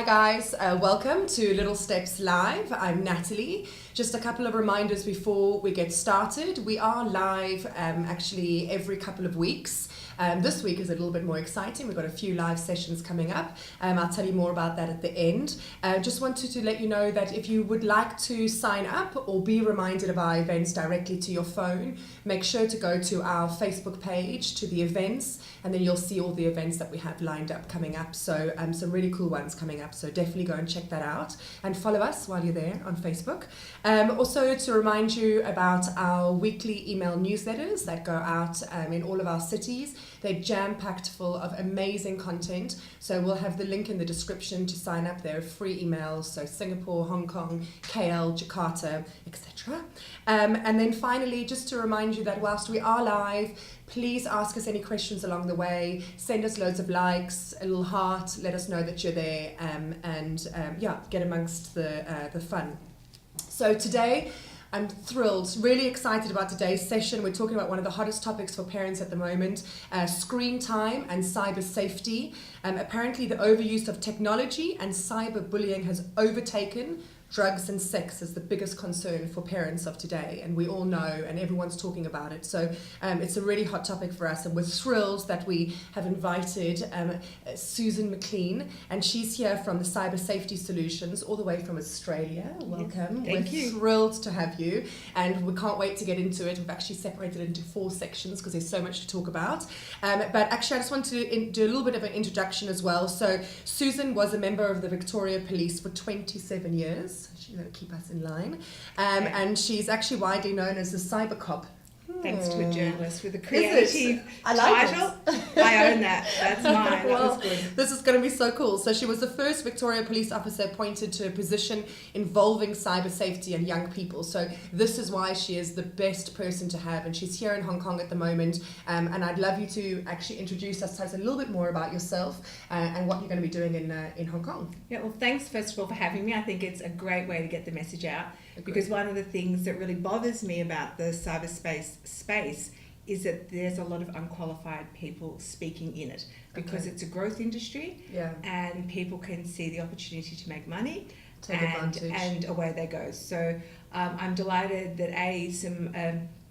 guys, welcome to Little Steps Live. I'm Natalie. Just a couple of reminders before we get started. We are live actually every couple of weeks. This week is a little bit more exciting. We've got a few live sessions coming up. I'll tell you more about that at the end. Just wanted to let you know that if you would like to sign up or be reminded of our events directly to your phone, make sure to go to our Facebook page, to the events, and then you'll see all the events that we have lined up coming up. So some really cool ones coming up. So definitely go and check that out and follow us while you're there on Facebook. Also to remind you about our weekly email newsletters that go out in all of our cities. They're jam-packed full of amazing content. So we'll have the link in the description to sign up. There are free emails, so Singapore, Hong Kong, KL, Jakarta, etc. And then finally, just to remind you that whilst we are live, please ask us any questions along the way. Send us loads of likes, a little heart, let us know that you're there, and get amongst the fun. So today, I'm thrilled, really excited about today's session. We're talking about one of the hottest topics for parents at the moment, screen time and cyber safety. Apparently the overuse of technology and cyberbullying has overtaken drugs and sex as the biggest concern for parents of today, and we all know, and everyone's talking about it. So it's a really hot topic for us, and we're thrilled that we have invited Susan McClean, and she's here from the Cyber Safety Solutions, all the way from Australia. Welcome. Thank you. We're thrilled to have you, and we can't wait to get into it. We've actually separated it into 4 sections because there's so much to talk about. But actually, I just want to do a little bit of an introduction as well. So Susan was a member of the Victoria Police for 27 years. She's going to keep us in line. And she's actually widely known as the cyber cop. Thanks to a journalist with a creative like title. I own that. That's mine. Well, that was good. This is going to be so cool. So she was the first Victoria police officer appointed to a position involving cyber safety and young people. So this is why she is the best person to have. And she's here in Hong Kong at the moment. And I'd love you to actually introduce us, tell us a little bit more about yourself and what you're going to be doing in Hong Kong. Yeah, well, thanks first of all for having me. I think it's a great way to get the message out. Agreed. Because one of the things that really bothers me about the cyberspace space is that there's a lot of unqualified people speaking in it, because it's a growth industry, and people can see the opportunity to make money, take advantage, and away they go. So I'm delighted that some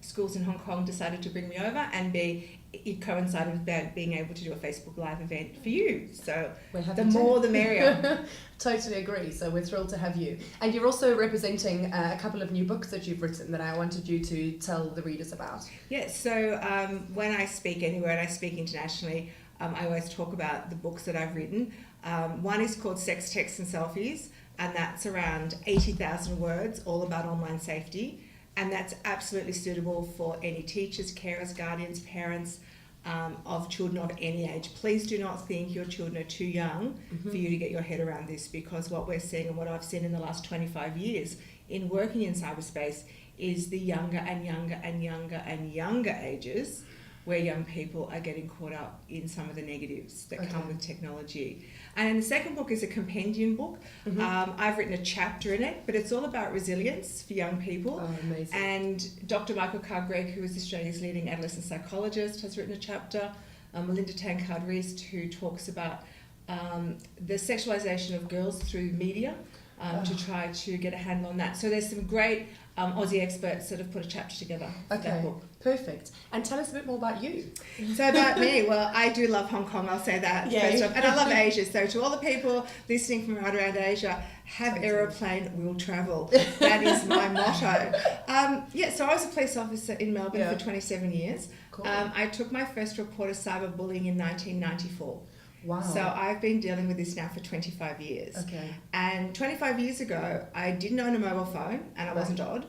schools in Hong Kong decided to bring me over, and B, it coincided with being able to do a Facebook Live event for you. So the more the merrier. Totally agree. So we're thrilled to have you. And you're also representing a couple of new books that you've written that I wanted you to tell the readers about. Yeah, so when I speak anywhere and I speak internationally, I always talk about the books that I've written. One is called Sex, Texts and Selfies, and that's around 80,000 words, all about online safety. And that's absolutely suitable for any teachers, carers, guardians, parents of children of any age. Please do not think your children are too young for you to get your head around this, because what we're seeing and what I've seen in the last 25 years in working in cyberspace is the younger and younger and younger and younger ages where young people are getting caught up in some of the negatives that come with technology. And the second book is a compendium book. I've written a chapter in it, but it's all about resilience for young people. Oh, amazing. And Dr. Michael Carr-Gregg, who is Australia's leading adolescent psychologist, has written a chapter. Melinda Tankard-Reist, who talks about the sexualization of girls through media, to try to get a handle on that. So there's some great Aussie experts that have put a chapter together for that book. Perfect. And tell us a bit more about you. So about me, well, I do love Hong Kong, I'll say that first off. And I love Asia. So to all the people listening from right around Asia, have aeroplane, will travel. That is my motto. So I was a police officer in Melbourne for 27 years. Cool. I took my first report of cyberbullying in 1994. Wow. So I've been dealing with this now for 25 years. Okay. And 25 years ago, I didn't own a mobile phone, and I wasn't odd.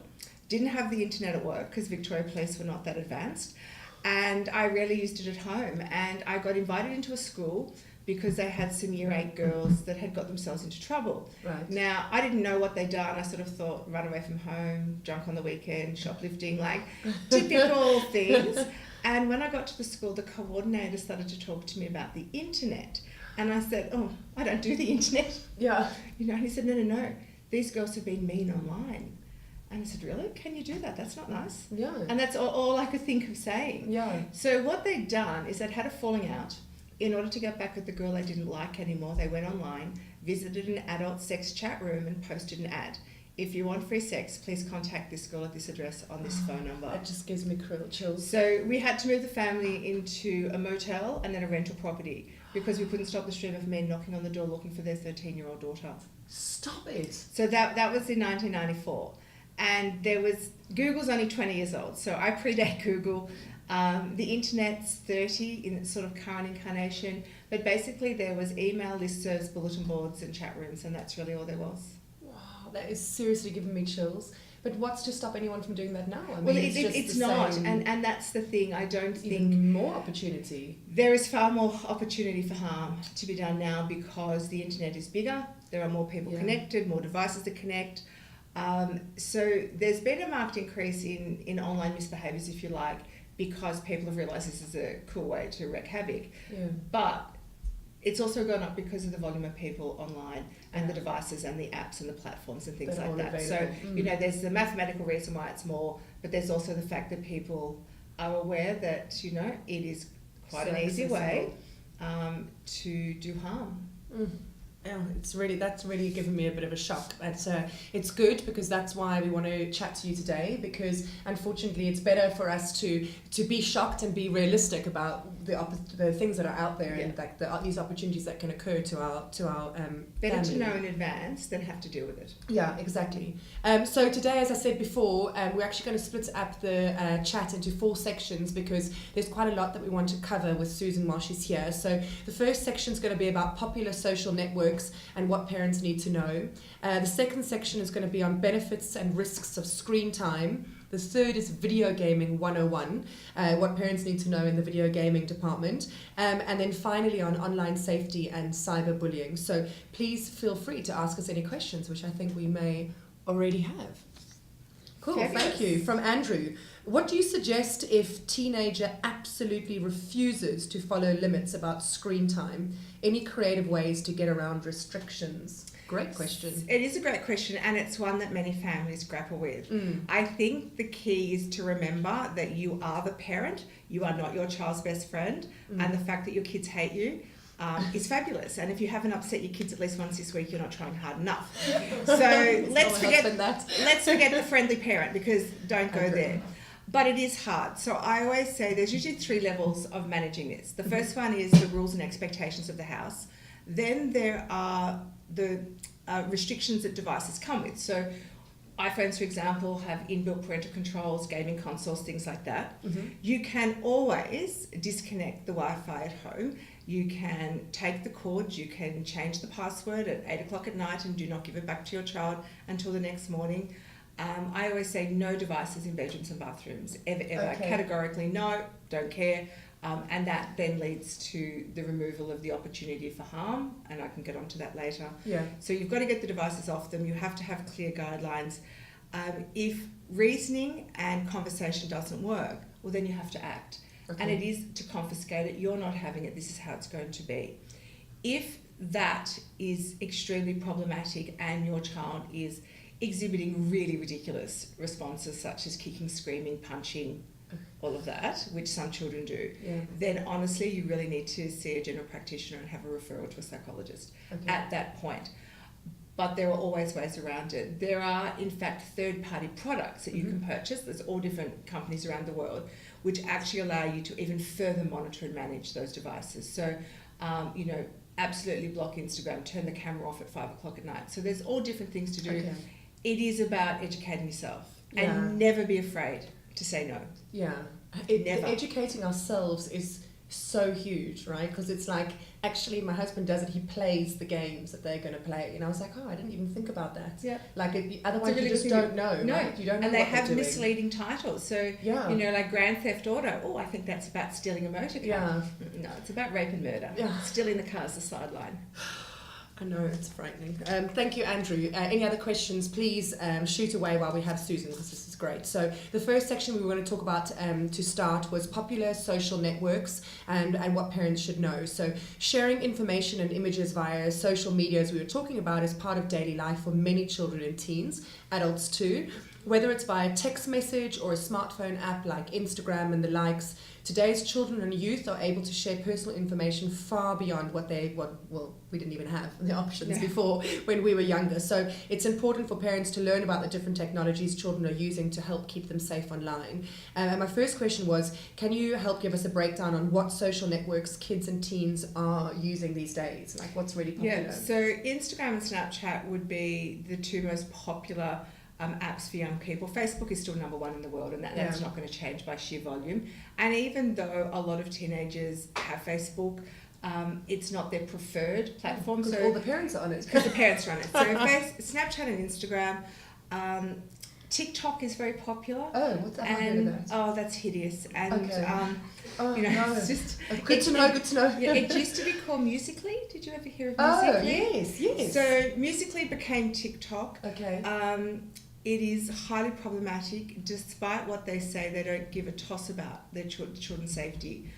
Didn't have the internet at work because Victoria Police were not that advanced. And I rarely used it at home. And I got invited into a school because they had some year 8 girls that had got themselves into trouble. Right. Now, I didn't know what they'd done. I sort of thought, run away from home, drunk on the weekend, shoplifting, like typical things. And when I got to the school, the coordinator started to talk to me about the internet. And I said, oh, I don't do the internet. Yeah. And he said, no, these girls have been mean online. And I said, really? Can you do that? That's not nice. Yeah. And that's all I could think of saying. Yeah. So what they'd done is they'd had a falling out. In order to get back at the girl they didn't like anymore, they went online, visited an adult sex chat room and posted an ad. If you want free sex, please contact this girl at this address on this phone number. That just gives me chills. So we had to move the family into a motel and then a rental property because we couldn't stop the stream of men knocking on the door looking for their 13-year-old daughter. Stop it. So that was in 1994. And Google's only 20 years old, so I predate Google. The internet's 30 in its sort of current incarnation, but basically there was email, listservs, bulletin boards and chat rooms, and that's really all there was. That is seriously giving me chills. But what's to stop anyone from doing that now? I mean, Well, it's not, and that's the thing. I don't think more opportunity. There is far more opportunity for harm to be done now because the internet is bigger. There are more people connected, more devices to connect. So there's been a marked increase in online misbehaviours, if you like, because people have realised this is a cool way to wreak havoc. Yeah. But it's also gone up because of the volume of people online and the devices and the apps and the platforms and things like that. Available. So, there's the mathematical reason why it's more, but there's also the fact that people are aware that, it is quite an easy way to do harm. Yeah, that's really given me a bit of a shock. It's good because that's why we want to chat to you today, because unfortunately it's better for us to be shocked and be realistic about the things that are out there and like these opportunities that can occur to our better family. to know in advance than have to deal with it. Yeah, exactly. So today, as I said before, we're actually going to split up the chat into 4 sections because there's quite a lot that we want to cover with Susan while she's here. So the first section is going to be about popular social networks and what parents need to know. The second section is going to be on benefits and risks of screen time. The third is video gaming 101, what parents need to know in the video gaming department. And then finally on online safety and cyberbullying. So please feel free to ask us any questions, which I think we may already have. Cool, Fabulous. Thank you. From Andrew, what do you suggest if teenager absolutely refuses to follow limits about screen time? Any creative ways to get around restrictions? Great question. It is a great question, and it's one that many families grapple with. I think the key is to remember that you are the parent, you are not your child's best friend, and the fact that your kids hate you is fabulous. And if you haven't upset your kids at least once this week, you're not trying hard enough. So let's forget the friendly parent, because don't go there. But it is hard. So I always say there's usually 3 levels of managing this. The first one is the rules and expectations of the house. Then there are the restrictions that devices come with. So iPhones, for example, have inbuilt parental controls, gaming consoles, things like that. You can always disconnect the Wi-Fi at home. You can take the cord, you can change the password at 8 o'clock at night and do not give it back to your child until the next morning. I always say no devices in bedrooms and bathrooms, ever. Okay. Categorically no, don't care. And that then leads to the removal of the opportunity for harm, and I can get onto that later. Yeah. So you've got to get the devices off them. You have to have clear guidelines. If reasoning and conversation doesn't work, well, then you have to act. Okay. And it is to confiscate it. You're not having it. This is how it's going to be. If that is extremely problematic and your child is exhibiting really ridiculous responses such as kicking, screaming, punching, all of that, which some children do, then honestly you really need to see a general practitioner and have a referral to a psychologist at that point. But there are always ways around it. There are, in fact, third-party products that you can purchase. There's all different companies around the world which actually allow you to even further monitor and manage those devices. So, absolutely block Instagram, turn the camera off at 5 o'clock at night. So there's all different things to do. Okay. It is about educating yourself and never be afraid to say no. Yeah. Educating ourselves is so huge, right? Because it's like, actually my husband does it, he plays the games that they're going to play, and I was like, oh, I didn't even think about that. Yeah. Like otherwise really you just don't know. No. Right? You don't know. And they have misleading titles. So like Grand Theft Auto. Oh, I think that's about stealing a motor car. Yeah. No, it's about rape and murder. Yeah. Stealing the car's the sideline. I know, it's frightening. Thank you, Andrew. Any other questions, please shoot away while we have Susan, because this is great. So the first section we were going to talk about to start was popular social networks and what parents should know. So sharing information and images via social media, as we were talking about, is part of daily life for many children and teens, adults too. Whether it's via text message or a smartphone app like Instagram and the likes, today's children and youth are able to share personal information far beyond what we didn't even have the options before when we were younger. So it's important for parents to learn about the different technologies children are using to help keep them safe online. And my first question was, can you help give us a breakdown on what social networks kids and teens are using these days? Like what's really popular? Yeah, so Instagram and Snapchat would be the two most popular apps for young people. Facebook is still number one in the world, and that's not going to change by sheer volume. And even though a lot of teenagers have Facebook, it's not their preferred platform. Because all the parents are on it. Because the parents run it. So Snapchat and Instagram. TikTok is very popular. Oh, what's that? And that's hideous. And it's just good to know. Yeah, it used to be called Musical.ly. Did you ever hear of Musical.ly? Oh, yes. So Musical.ly became TikTok. Okay. It is highly problematic. Despite what they say, they don't give a toss about their children's safety.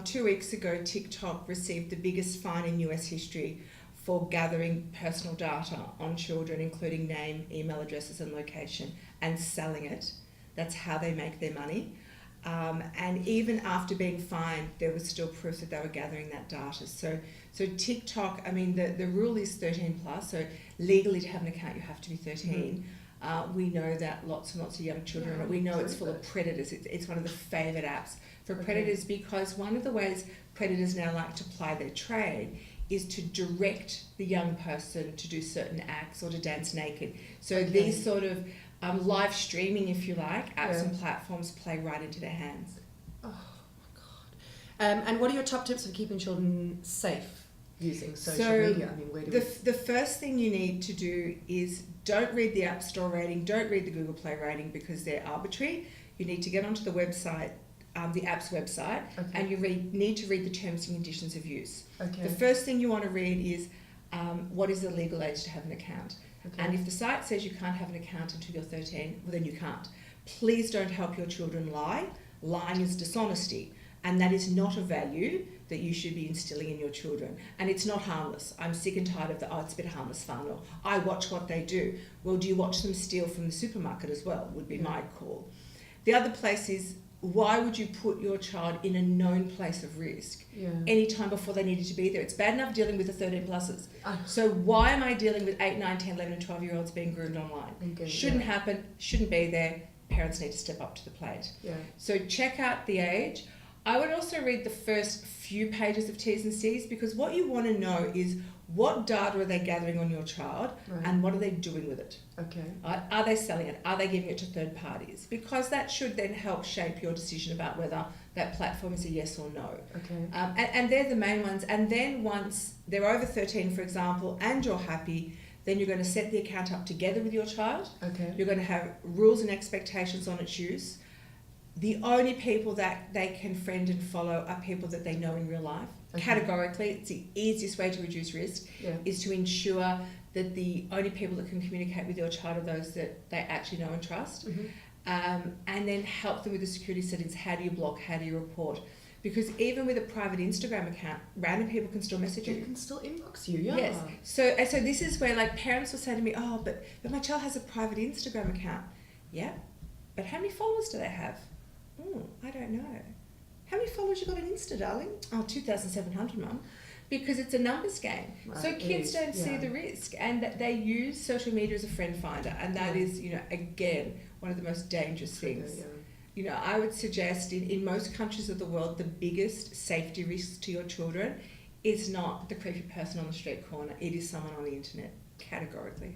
2 weeks ago, TikTok received the biggest fine in US history for gathering personal data on children, including name, email addresses and location, and selling it. That's how they make their money. And even after being fined, there was still proof that they were gathering that data. So TikTok, I mean, the rule is 13 plus, so legally to have an account you have to be 13. We know that lots and lots of young children, we know it's full of predators. It's one of the favourite apps for predators, because one of the ways predators now like to ply their trade is to direct the young person to do certain acts or to dance naked. So these sort of live streaming, if you like, apps and platforms play right into their hands. Oh my God. And what are your top tips for keeping children safe using social media? I mean, where do the first thing you need to do is don't read the App Store rating, don't read the Google Play rating, because they're arbitrary. You need to get onto the website, the app's website, and you need to read the terms and conditions of use. The first thing you want to read is what is the legal age to have an account. And if the site says you can't have an account until you're 13, well then you can't. Please don't help your children lie. Lying is dishonesty, and that is not a value that you should be instilling in your children. And it's not harmless. I'm sick and tired of it's a bit harmless fun, or I watch what they do. Well, do you watch them steal from the supermarket as well, would be my call. The other place is, why would you put your child in a known place of risk any time before they needed to be there? It's bad enough dealing with the 13 pluses. So why am I dealing with 8, 9, 10, 11 and 12-year-olds being groomed online? Shouldn't happen, shouldn't be there. Parents need to step up to the plate. So check out the age. I would also read the first few pages of T's and C's, because what you want to know is what data are they gathering on your child and what are they doing with it? Are they selling it? Are they giving it to third parties? Because that should then help shape your decision about whether that platform is a yes or no. And they're the main ones. And then once they're over 13, for example, and you're happy, then you're going to set the account up together with your child. You're going to have rules and expectations on its use. The only people that they can friend and follow are people that they know in real life. Categorically, it's the easiest way to reduce risk is to ensure that the only people that can communicate with your child are those that they actually know and trust. And then help them with the security settings. How do you block? How do you report? Because even with a private Instagram account, random people can still message you. They can still inbox you, Yes. So this is where like parents will say to me, oh, but my child has a private Instagram account. Yeah, but how many followers do they have? I don't know. How many followers you got on Insta, darling? 2,700, Mum. Because it's a numbers game. So kids don't see the risk, and that they use social media as a friend finder, and that is, again, one of the most dangerous things. I would suggest in most countries of the world, the biggest safety risk to your children is not the creepy person on the street corner. It is someone on the internet, categorically.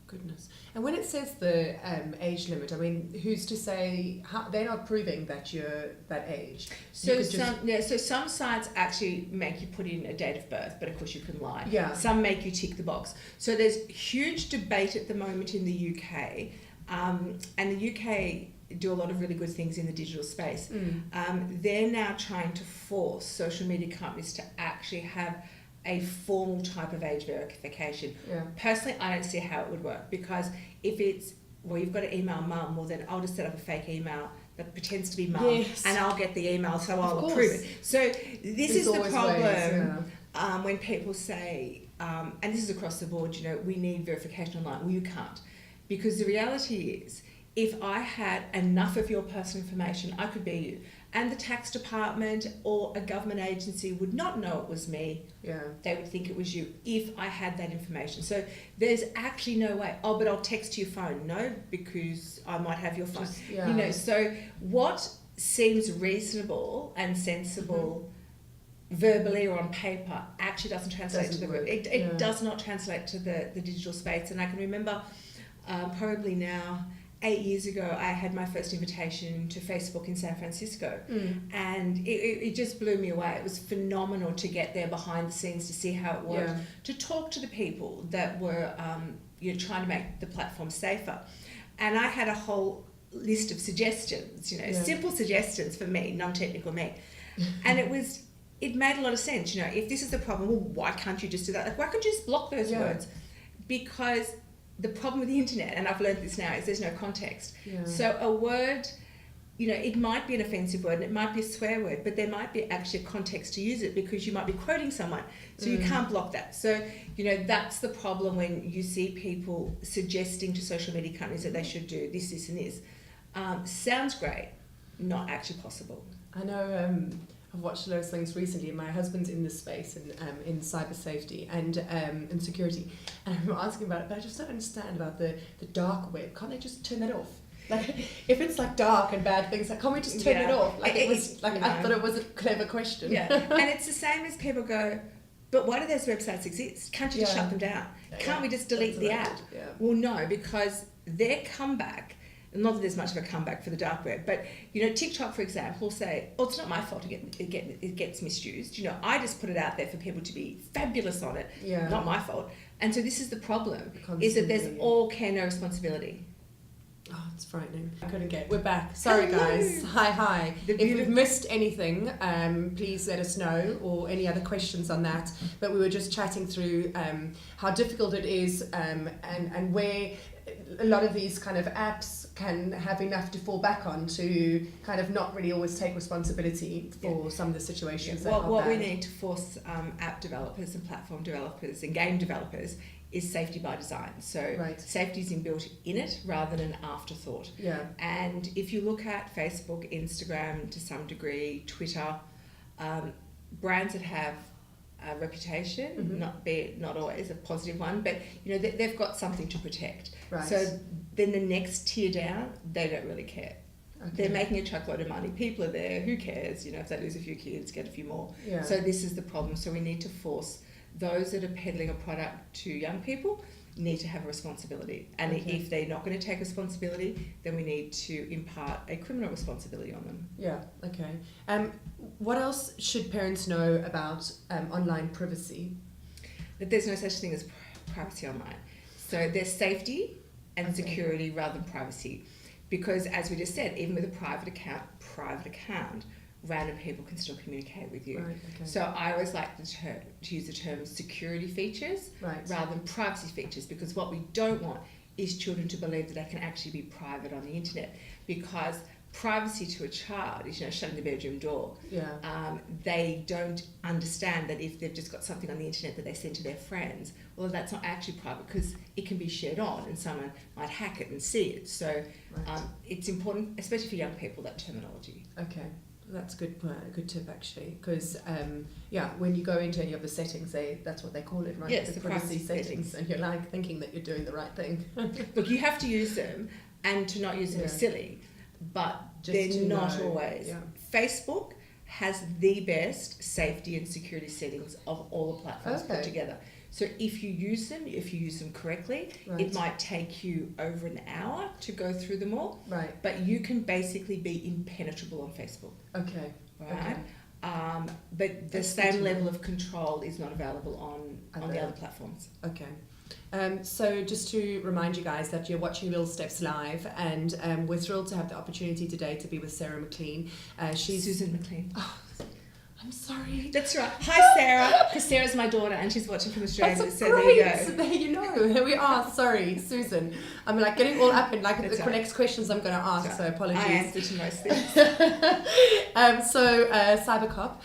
Goodness. And when it says the age limit, I mean, who's to say they're not proving that you're that age? So some sites actually make you put in a date of birth, but of course you can lie. Some make you tick the box. So there's huge debate at the moment in the UK, and the UK do a lot of really good things in the digital space. They're now trying to force social media companies to actually have a formal type of age verification. Personally, I don't see how it would work, because if it's, well, you've got to email Mum, well then I'll just set up a fake email that pretends to be Mum, and I'll get the email, so I'll approve it. So this is the problem when people say, and this is across the board, we need verification online. Well, you can't. Because the reality is, if I had enough of your personal information, I could be you. And the tax department or a government agency would not know it was me. Yeah. They would think it was you if I had that information. So there's actually no way. Oh, but I'll text your phone. No, because I might have your phone. Yeah. You know, so what seems reasonable and sensible verbally or on paper actually doesn't translate to the work. it does not translate to the digital space. And I can remember probably now 8 years ago, I had my first invitation to Facebook in San Francisco, and it just blew me away. It was phenomenal to get there behind the scenes to see how it worked, to talk to the people that were trying to make the platform safer. And I had a whole list of suggestions, simple suggestions for me, non-technical me. And it made a lot of sense. If this is the problem, well, why can't you just do that? Like, why can't you just block those words? Because the problem with the internet, and I've learned this now, is there's no context. Yeah. So a word, it might be an offensive word and it might be a swear word, but there might be actually a context to use it because you might be quoting someone. So you can't block that. So, that's the problem when you see people suggesting to social media companies that they should do this, this and this. Sounds great, not actually possible. I know I've watched those things recently. My husband's in this space in cyber safety and in security, and I'm asking about it, but I just don't understand about the dark web. Can't they just turn that off? Like, if it's like dark and bad things, like, can't we just turn it off? Like, it was like, I thought it was a clever question. Yeah, and it's the same as people go, but why do those websites exist? Can't you just shut them down? Can't we just delete the app? Yeah. Well, no, because their comeback. Not that there's much of a comeback for the dark web, but TikTok, for example, will say, "Oh, it's not my fault it gets misused. I just put it out there for people to be fabulous on it. Not my fault." And so this is the problem: is that there's all care, no responsibility. Oh, it's frightening. I couldn't get. We're back. Sorry, Hello. guys. Hi. If we've missed anything, please let us know, or any other questions on that. But we were just chatting through how difficult it is, and where a lot of these kind of apps can have enough to fall back on to kind of not really always take responsibility for some of the situations. What we need to force app developers and platform developers and game developers is safety by design. So safety is inbuilt in it rather than an afterthought. Yeah. And if you look at Facebook, Instagram, to some degree, Twitter, brands that have a reputation, not always a positive one, but they've got something to protect. Right. So then the next tier down, they don't really care. Okay. They're making a truckload of money. People are there. Who cares? If they lose a few kids, get a few more. Yeah. So this is the problem. So we need to force those that are peddling a product to young people need to have a responsibility. And if they're not going to take responsibility, then we need to impart a criminal responsibility on them. Yeah, okay. What else should parents know about online privacy? That there's no such thing as privacy online. So there's safety and security rather than privacy. Because as we just said, even with a private account, random people can still communicate with you. Right, okay. So I always like to use the term security features rather than privacy features, because what we don't want is children to believe that they can actually be private on the internet, because privacy to a child is shutting the bedroom door. They don't understand that if they've just got something on the internet that they send to their friends, well, that's not actually private because it can be shared on and someone might hack it and see it. So it's important, especially for young people, that terminology. Okay. That's good tip actually, because when you go into any of the settings, that's what they call it, right? Yes, the the privacy privacy settings, and you're like thinking that you're doing the right thing. Look, you have to use them, and to not use them is silly, but just they're not know. always. Yeah. Facebook has the best safety and security settings of all the platforms put together. So if you use them correctly, it might take you over an hour to go through them all. Right. But you can basically be impenetrable on Facebook. Okay. Right. Okay. But the same level of control is not available on the other platforms. Okay. So just to remind you guys that you're watching Little Steps Live, and we're thrilled to have the opportunity today to be with Sarah McClean. She's Susan McClean. Oh, I'm sorry. That's right. Hi, Sarah. Because Sarah's my daughter and she's watching from Australia. That's so great. there you go. There you know. There we are. Sorry, Susan. I'm like getting all up in like That's the right. next questions I'm going to ask, That's so right. apologies. I answer to most things. Cybercop.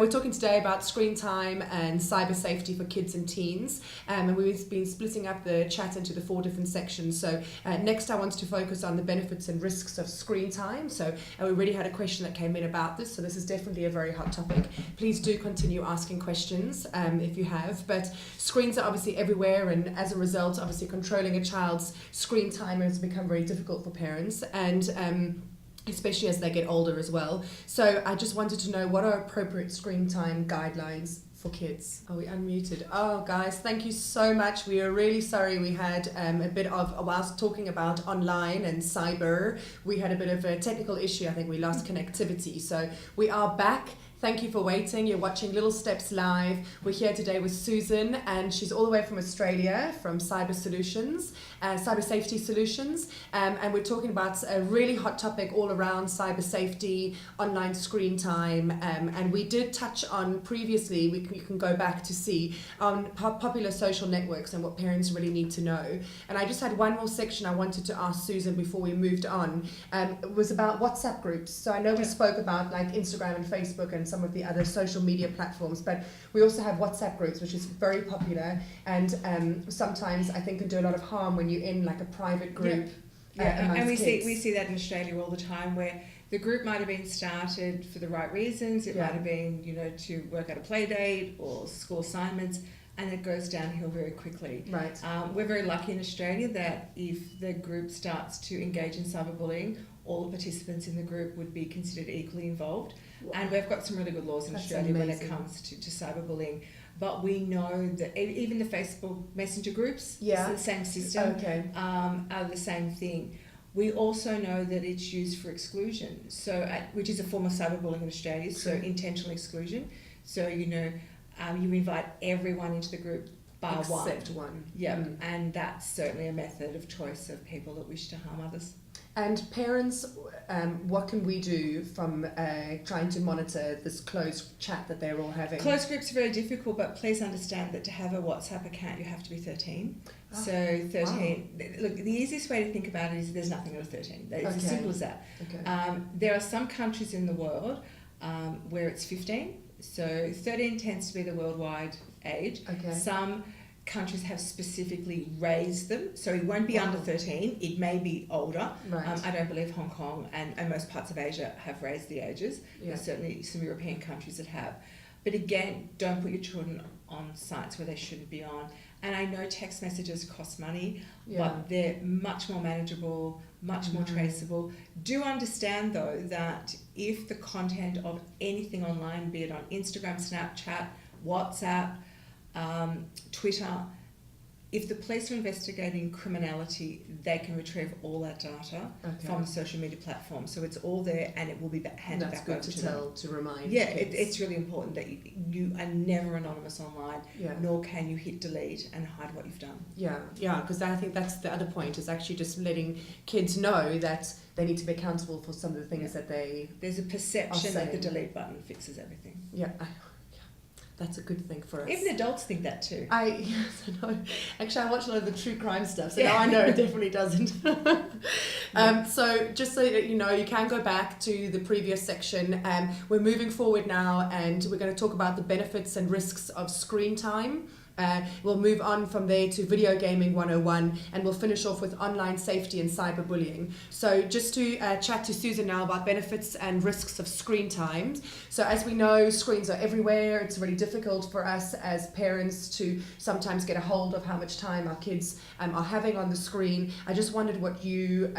We're talking today about screen time and cyber safety for kids and teens. And we've been splitting up the chat into the 4 different sections. So next I want to focus on the benefits and risks of screen time. So we already had a question that came in about this. So this is definitely a very hot topic. Please do continue asking questions if you have. But screens are obviously everywhere, and as a result, obviously controlling a child's screen time has become very difficult for parents, and especially as they get older as well. So I just wanted to know, what are appropriate screen time guidelines for kids? Are we unmuted? Oh, guys, thank you so much. We are really sorry we had a bit of, whilst talking about online and cyber, we had a bit of a technical issue. I think we lost connectivity. So we are back. Thank you for waiting. You're watching Little Steps Live. We're here today with Susan, and she's all the way from Australia, from Cyber Safety Solutions. And we're talking about a really hot topic all around cyber safety, online screen time. And we did touch on previously, you can go back to see, on popular social networks and what parents really need to know. And I just had one more section I wanted to ask Susan before we moved on. It was about WhatsApp groups. So I know we spoke about like Instagram and Facebook and some of the other social media platforms, but we also have WhatsApp groups, which is very popular, and sometimes I think can do a lot of harm when you're in like a private group. And we see that in Australia all the time, where the group might have been started for the right reasons. It might have been, to work out a play date or school assignments, and it goes downhill very quickly. Right. We're very lucky in Australia that if the group starts to engage in cyberbullying, all the participants in the group would be considered equally involved. Wow. And we've got some really good laws in Australia when it comes to cyberbullying. But we know that even the Facebook Messenger groups, it's the same system, are the same thing. We also know that it's used for exclusion, which is a form of cyberbullying in Australia, so intentional exclusion. So, you invite everyone into the group bar except one. Yeah, and that's certainly a method of choice of people that wish to harm others. And parents, what can we do from trying to monitor this closed chat that they're all having? Closed groups are very difficult, but please understand that to have a WhatsApp account, you have to be 13. So 13, look, the easiest way to think about it is there's nothing under 13. It's as simple as that. Okay. There are some countries in the world where it's 15. So 13 tends to be the worldwide age. Okay. Some countries have specifically raised them, so it won't be under 13, it may be older. Right. I don't believe Hong Kong and most parts of Asia have raised the ages. There's certainly some European countries that have. But again, don't put your children on sites where they shouldn't be on. And I know text messages cost money, but they're much more manageable, much more traceable. Do understand though that if the content of anything online, be it on Instagram, Snapchat, WhatsApp, Twitter, if the police are investigating criminality, they can retrieve all that data from the social media platform. So it's all there, and it will be handed back over to them. That's good to remind. Yeah, it's really important that you are never anonymous online, nor can you hit delete and hide what you've done. Yeah, because I think that's the other point, is actually just letting kids know that they need to be accountable for some of the things that they... There's a perception that the delete button fixes everything. Yeah. That's a good thing for us. Even adults think that too. Yes, I know. Actually, I watch a lot of the true crime stuff, so now I know it definitely doesn't. So just so that you know, you can go back to the previous section. We're moving forward now, and we're going to talk about the benefits and risks of screen time. We'll move on from there to Video Gaming 101, and we'll finish off with online safety and cyberbullying. So just to chat to Susan now about benefits and risks of screen time. So as we know, screens are everywhere. It's really difficult for us as parents to sometimes get a hold of how much time our kids are having on the screen. I just wondered what you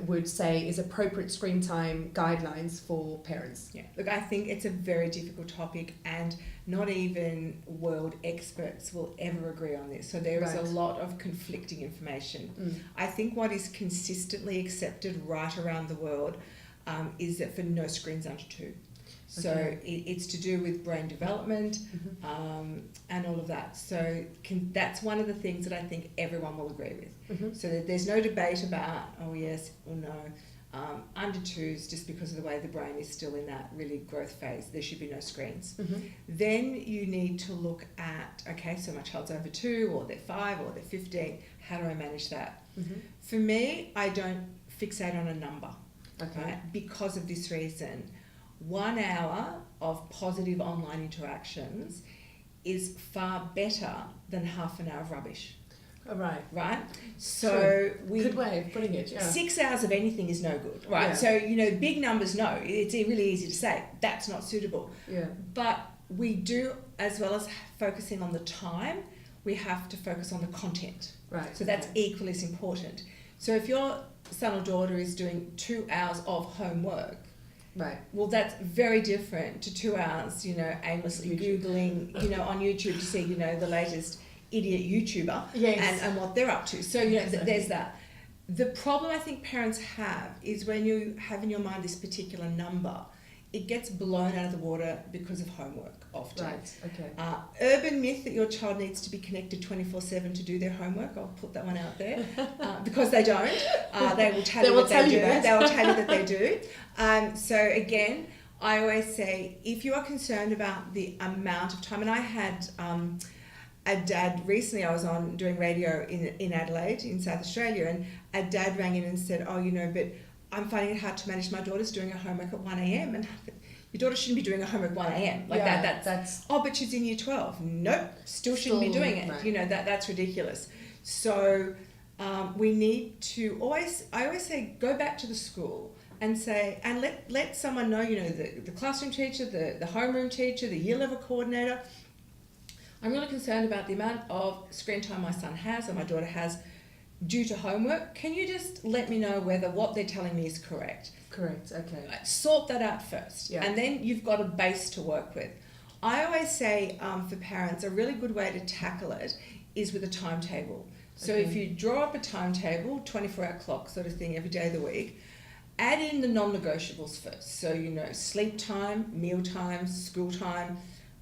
would say is appropriate screen time guidelines for parents. Yeah, look, I think it's a very difficult topic, and not even world experts will ever agree on this. So there is a lot of conflicting information. I think what is consistently accepted right around the world is that for no screens under 2. So it's to do with brain development and all of that. So that's one of the things that I think everyone will agree with. So that there's no debate about, oh yes or no. under 2s, just because of the way the brain is still in that really growth phase, there should be no screens. Mm-hmm. Then you need to look at, okay, so my child's over 2, or they're 5, or they're 15. How do I manage that? Mm-hmm. For me, I don't fixate on a number, Okay. right? Because of this reason. 1 hour of positive online interactions is far better than half an hour of rubbish. All right. Right? So good way of putting it, yeah. 6 hours of anything is no good, right? Yeah. So, you know, big numbers, no. It's really easy to say, that's not suitable. Yeah. But we do, as well as focusing on the time, we have to focus on the content. Right. So that's equally as important. So if your son or daughter is doing 2 hours of homework, Right. well, that's very different to 2 hours, you know, aimlessly Googling, you know, on YouTube to see, you know, the latest idiot YouTuber Yes. and what they're up to. So, you know, Exactly. there's that. The problem I think parents have is when you have in your mind this particular number, it gets blown out of the water because of homework often. Right. Okay. Urban myth that your child needs to be connected 24/7 to do their homework. I'll put that one out there because they don't. They will tell you that they do. They will tell you that they do. So again, I always say if you are concerned about the amount of time, and I had a dad recently. I was on doing radio in Adelaide in South Australia, and a dad rang in and said, "Oh, you know, but I'm finding it hard to manage. My daughter's doing her homework at 1 a.m. And your daughter shouldn't be doing her homework at 1 a.m. Like Yeah, that's oh, but she's in year 12. Nope, still shouldn't be doing it. Right. You know, that's ridiculous. So we need to I always say, go back to the school and say, and let someone know, you know, the classroom teacher, the homeroom teacher, the year level coordinator. I'm really concerned about the amount of screen time my son has or my daughter has due to homework. Can you just let me know whether what they're telling me is correct? Correct. Okay. Sort that out first, Yeah. and then you've got a base to work with. I always say for parents, a really good way to tackle it is with a timetable. So if you draw up a timetable, 24-hour clock sort of thing every day of the week, add in the non-negotiables first. So, you know, sleep time, meal time, school time,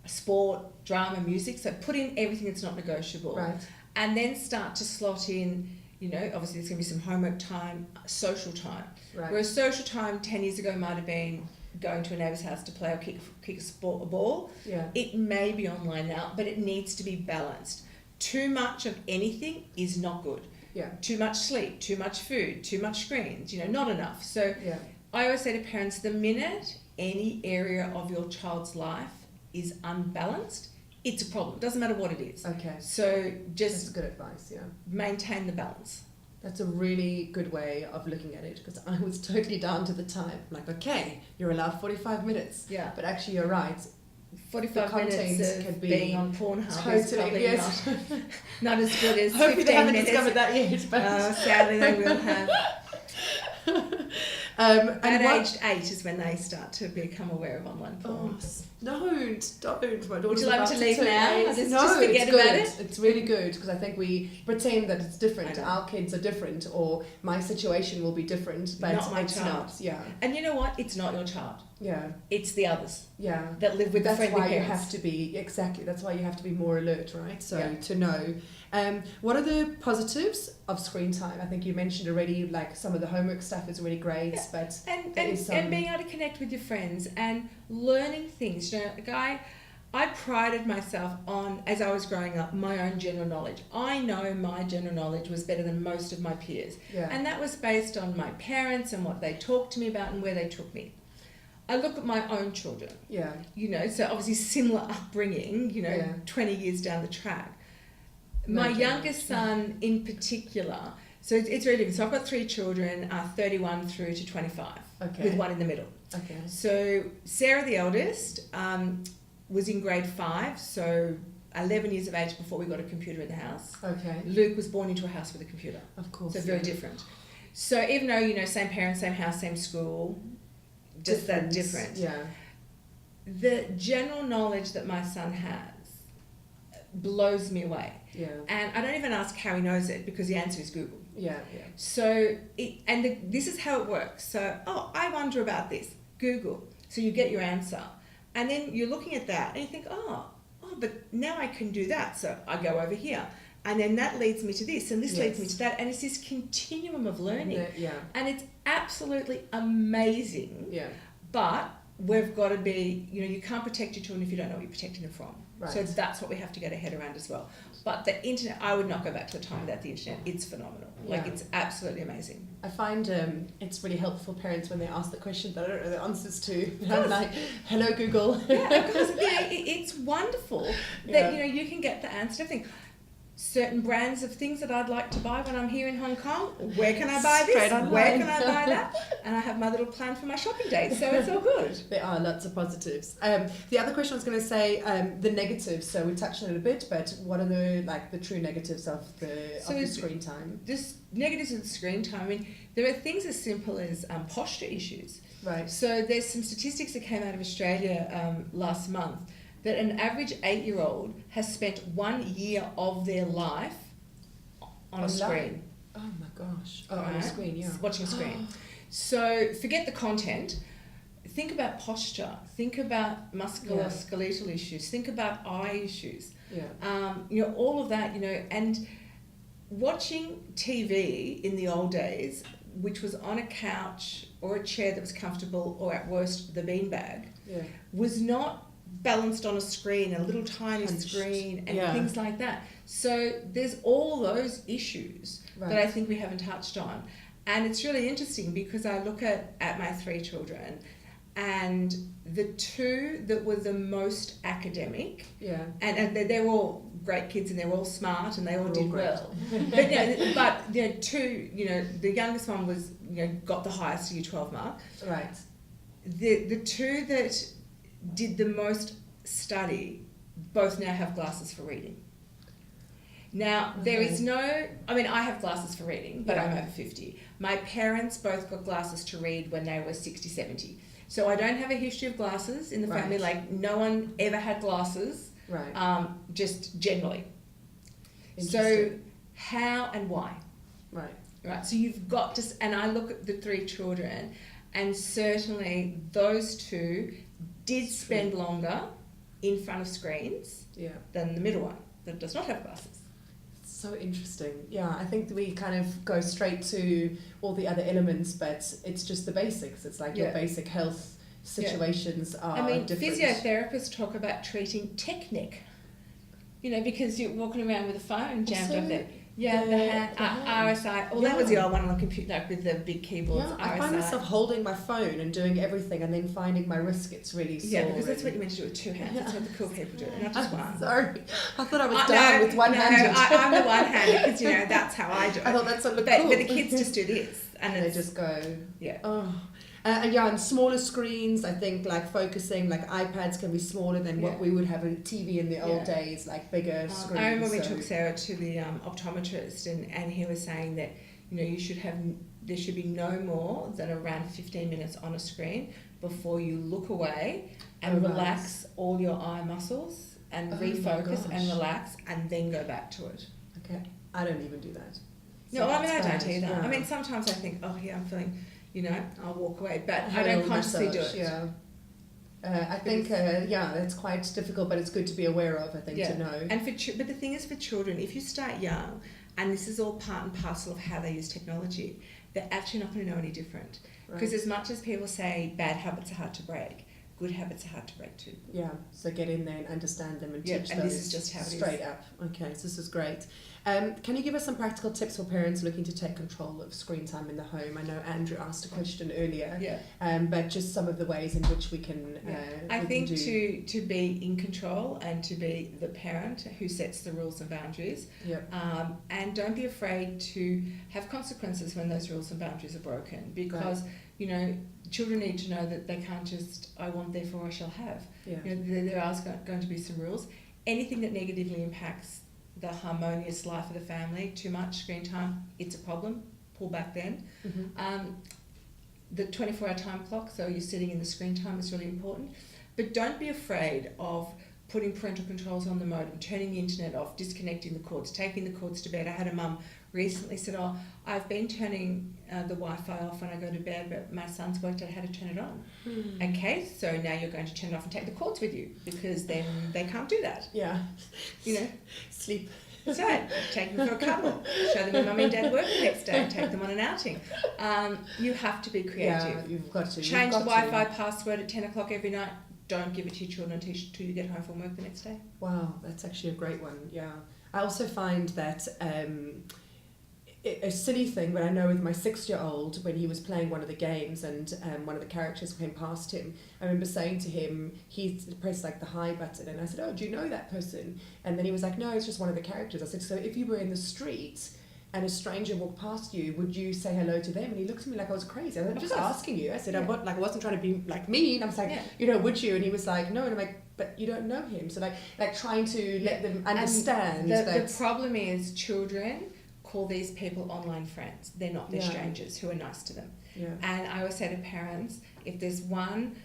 sport, drama, music. So put in everything that's not negotiable. Right. And then start to slot in, you know, obviously there's going to be some homework time, social time. Right. Whereas social time 10 years ago might have been going to a neighbour's house to play or kick a ball. Yeah. It may be online now, but it needs to be balanced. Too much of anything is not good. Yeah. Too much sleep, too much food, too much screens, you know, not enough. So Yeah. I always say to parents, the minute any area of your child's life is unbalanced, it's a problem. Doesn't matter what it is. Okay. So That's just good advice. Yeah. maintain the balance. That's a really good way of looking at it, because I was totally down to the time. Like, okay, you're allowed 45 minutes. Yeah. But actually, you're right. 45 The content minutes of can be being on Pornhub is Totally, probably yes. not as good as Hopefully 15 they haven't minutes. discovered that yet. But Sadly, they will have. and At what- aged 8 is when they start to become aware of online porn. Don't. My daughter's Would you like about to leave turn now? 8. Just No, forget it's about good. it? It's really good, because I think we pretend that it's different. I know. Our kids are different, or my situation will be different, but Not my it's child. not. Yeah. And you know what? It's not your child. Yeah. It's the others Yeah. that live with That's the friendly why parents. you have to be That's why you have to be more alert, right? So Yeah. to know. What are the positives of screen time? I think you mentioned already, like some of the homework stuff is really great, Yeah. but And, there and, is some- and being able to connect with your friends and learning things. You know, I prided myself on, as I was growing up, my own general knowledge. I know my general knowledge was better than most of my peers. yeah, And that was based on my parents and what they talked to me about and where they took me. I look at my own children, yeah, you know, so obviously similar upbringing, you know, Yeah. 20 years down the track. No My kidding. youngest son in particular, so it's very different. So I've got 3 children, 31 through to 25, okay, with one in the middle. okay, So Sarah, the eldest, was in grade 5, so 11 years of age before we got a computer in the house. okay, Luke was born into a house with a computer, of course, so very yeah. different. So even though, you know, same parents, same house, same school, just that different. Yeah, The general knowledge that my son has blows me away. yeah, And I don't even ask how he knows it, because the answer is Google. yeah, yeah, So, this is how it works. So, I wonder about this. Google. So you get your answer. And then you're looking at that and you think, but now I can do that. So I go over here. and then that leads me to this, and this Yes. leads me to that, and it's this continuum of learning. Yeah. And it's absolutely amazing. Yeah. But we've got to be, you can't protect your children if you don't know what you're protecting them from. Right. So that's what we have to get our head around as well. But the internet, I would not go back to a time without the internet. It's phenomenal. Like, Yeah. it's absolutely amazing. I find it's really helpful for parents when they ask the question that I don't know the answers to. And I'm like, hello, Google. Yeah, because it's wonderful that, you can get the answer to everything. Certain brands of things that I'd like to buy when I'm here in Hong Kong. Where can I buy this? Straight online. Where can I buy that? And I have my little plan for my shopping days, so it's all good. There are lots of positives. The other question I was going to say, the negatives. So we touched on it a bit, but what are the true negatives of the screen time? Just negatives of the screen time. I mean, there are things as simple as posture issues. Right. So there's some statistics that came out of Australia last month that an average 8-year-old has spent 1 year of their life on a screen. Oh my gosh. Oh, on a screen, yeah. Watching a screen. So forget the content. Think about posture. Think about musculoskeletal issues. Think about eye issues. Yeah. All of that, and watching TV in the old days, which was on a couch or a chair that was comfortable, or at worst, the beanbag, was not balanced on a screen, a little tiny screen, and things like that. So there's all those issues that I think we haven't touched on. And it's really interesting because I look at my 3 children, and the 2 that were the most academic, and they're all great kids and they're all smart and they all did well. But 2, the youngest one was, got the highest Year 12 mark. Right. The 2 that did the most study both now have glasses for reading. Now, there is no... I mean, I have glasses for reading, but I'm over 50. My parents both got glasses to read when they were 60, 70. So I don't have a history of glasses in the family. Like, no one ever had glasses, just generally. So how and why? Right. So you've got to... And I look at the 3 children, and certainly those 2 did spend longer in front of screens than the middle one that does not have glasses. So interesting. Yeah, I think we kind of go straight to all the other elements, but it's just the basics. It's like your basic health situations are different. Physiotherapists talk about treating tech neck, because you're walking around with a phone jammed up there. The hand. RSI. Well, that was the old one on the computer, like with the big keyboards. Yeah, I find myself holding my phone and doing everything, and then finding my wrist gets really sore. Yeah, because that's what you're meant to do with 2 hands. That's what the cool people do, not just one. Sorry, I thought I was down with one-handed. I'm the one-handed because that's how I do it. I thought that's cool. But the kids just do this, and they just go. Yeah. Oh. And smaller screens, I think, like focusing, like iPads can be smaller than what we would have a TV in the old days, like bigger screens. I remember we took Sarah to the optometrist, and he was saying that there should be no more than around 15 minutes on a screen before you look away and relax all your eye muscles and refocus and relax, and then go back to it. Okay, I don't even do that. No, I don't either. Yeah. I mean, sometimes I think, I'm feeling... I'll walk away, but I don't consciously do it. Yeah. I think, it's quite difficult, but it's good to be aware of, I think, to know. And but the thing is, for children, if you start young, and this is all part and parcel of how they use technology, they're actually not going to know any different. Because as much as people say bad habits are hard to break, good habits are hard to break too. Yeah, so get in there and understand them and teach and those this is just how it straight up. Okay, so this is great. Can you give us some practical tips for parents looking to take control of screen time in the home? I know Andrew asked a question earlier, but just some of the ways in which we can... I think to be in control and to be the parent who sets the rules and boundaries, and don't be afraid to have consequences when those rules and boundaries are broken, because children need to know that they can't just, I want, therefore I shall have. There are going to be some rules. Anything that negatively impacts the harmonious life of the family, too much screen time, it's a problem. Pull back then. The 24-hour time clock, so you're sitting in the screen time, is really important. But don't be afraid of putting parental controls on the modem, turning the internet off, disconnecting the cords, taking the cords to bed. I had a mum recently said, I've been turning the Wi-Fi off when I go to bed, but my son's worked out how to turn it on. Okay, so now you're going to turn it off and take the cords with you, because then they can't do that. Sleep. That's right. Take them for a cuddle. Show them your mummy and dad work the next day. Take them on an outing. You have to be creative. Yeah, you've got to. Change the Wi-Fi password at 10 o'clock every night. Don't give it to your children until you get home from work the next day. Wow, that's actually a great one. Yeah. I also find that a silly thing, but I know with my 6-year-old, when he was playing one of the games and one of the characters came past him, I remember saying to him, he pressed like the hi button, and I said, oh, do you know that person? And then he was like, no, it's just one of the characters. I said, so if you were in the street and a stranger walked past you, would you say hello to them? And he looked at me like I was crazy. I said, I'm just asking you. I said, I wasn't trying to be like mean. I was like, would you? And he was like, no. And I'm like, but you don't know him. So like trying to let them understand that. The problem is children call these people online friends. They're not. They're strangers who are nice to them. Yeah. And I always say to parents, if there's one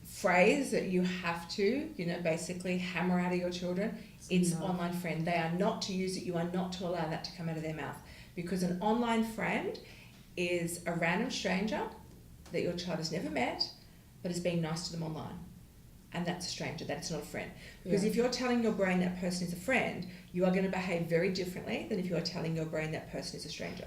phrase that you have to, basically hammer out of your children, it's online friend. They are not to use it. You are not to allow that to come out of their mouth. Because an online friend is a random stranger that your child has never met, but is being nice to them online. And that's a stranger, that's not a friend. Because if you're telling your brain that person is a friend, you are going to behave very differently than if you're telling your brain that person is a stranger.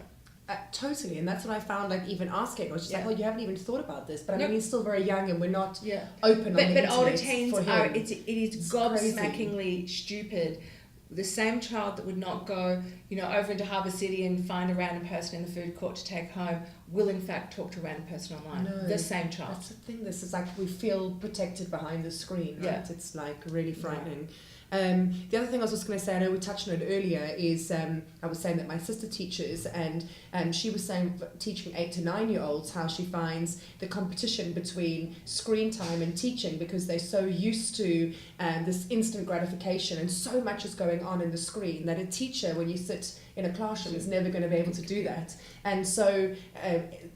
Totally, and that's what I found, like, even asking, I was just like, oh, you haven't even thought about this, but I mean, he's still very young and we're not open on the internet. But older teens it is gobsmackingly stupid. The same child that would not go, over into Harbour City and find a random person in the food court to take home will in fact talk to a random person online. No, the same child. That's the thing. This is like we feel protected behind the screen, right? Yeah. It's like really frightening. The other thing I was just going to say, I know we touched on it earlier, is I was saying that my sister teaches, and she was saying, teaching 8 to 9-year-olds, how she finds the competition between screen time and teaching, because they're so used to this instant gratification, and so much is going on in the screen that a teacher, when you sit in a classroom, is never going to be able to do that. And so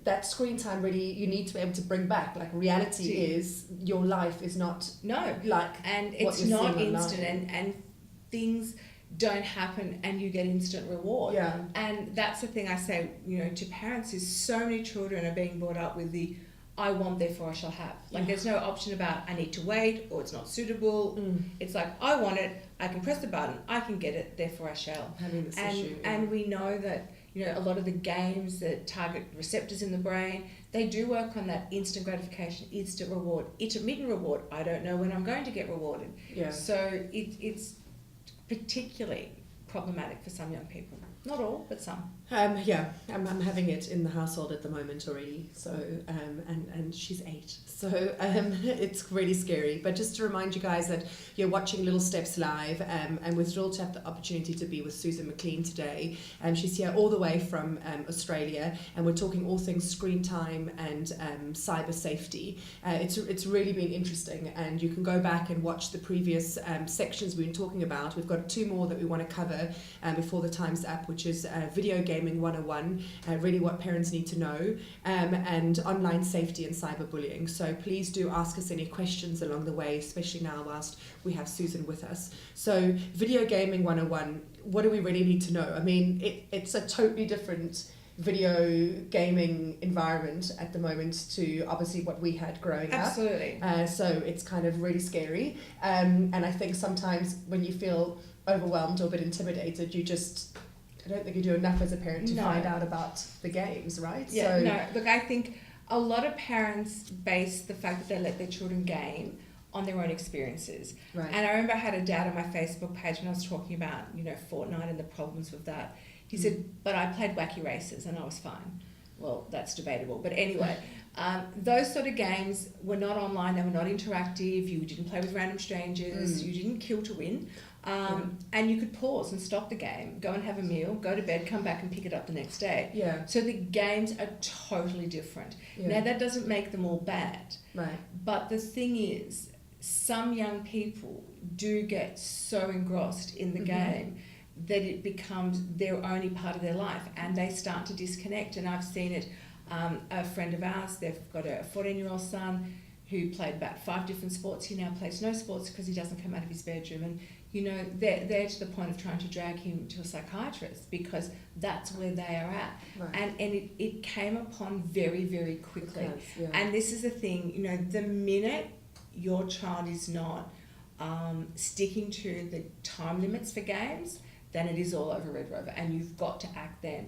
that screen time, really, you need to be able to bring back, like, reality is your life is not like, and it's not instant, and things don't happen and you get instant reward. Yeah. And that's the thing I say, to parents, is so many children are being brought up with the I want, therefore I shall have. Like, there's no option about I need to wait or it's not suitable. It's like, I want it, I can press the button, I can get it, therefore I shall. Having this issue. And we know that, a lot of the games that target receptors in the brain, they do work on that instant gratification, instant reward, intermittent reward. I don't know when I'm going to get rewarded. Yeah. So it's particularly problematic for some young people. Not all, but some. I'm having it in the household at the moment already. So and she's 8. So it's really scary. But just to remind you guys that you're watching Little Steps Live, and we're thrilled to have the opportunity to be with Susan McClean today. She's here all the way from Australia, and we're talking all things screen time and cyber safety. It's really been interesting, and you can go back and watch the previous sections we've been talking about. We've got 2 more that we want to cover before the time's up, which is video gaming 101, really what parents need to know, and online safety and cyberbullying. So please do ask us any questions along the way, especially now whilst we have Susan with us. So video gaming 101, what do we really need to know? I mean, it's a totally different video gaming environment at the moment to obviously what we had growing up. Absolutely. So it's kind of really scary. And I think sometimes when you feel overwhelmed or a bit intimidated, I don't think you do enough as a parent to find out about the games, right? Yeah, no. Look, I think a lot of parents base the fact that they let their children game on their own experiences. Right. And I remember I had a dad on my Facebook page when I was talking about, Fortnite and the problems with that. He said, but I played Wacky Races and I was fine. Well, that's debatable. But anyway, those sort of games were not online. They were not interactive. You didn't play with random strangers. You didn't kill to win. And you could pause and stop the game, go and have a meal, go to bed, come back and pick it up the next day. Yeah. So the games are totally different. Yeah. Now, that doesn't make them all bad. Right. But the thing is, some young people do get so engrossed in the game that it becomes their only part of their life, and they start to disconnect. And I've seen it. A friend of ours, they've got a 14-year-old son who played about 5 different sports. He now plays no sports because he doesn't come out of his bedroom. And they're to the point of trying to drag him to a psychiatrist because that's where they are at. Right. And it came upon very, very quickly. And this is the thing, the minute your child is not sticking to the time limits for games, than it is all over Red Rover, and you've got to act then.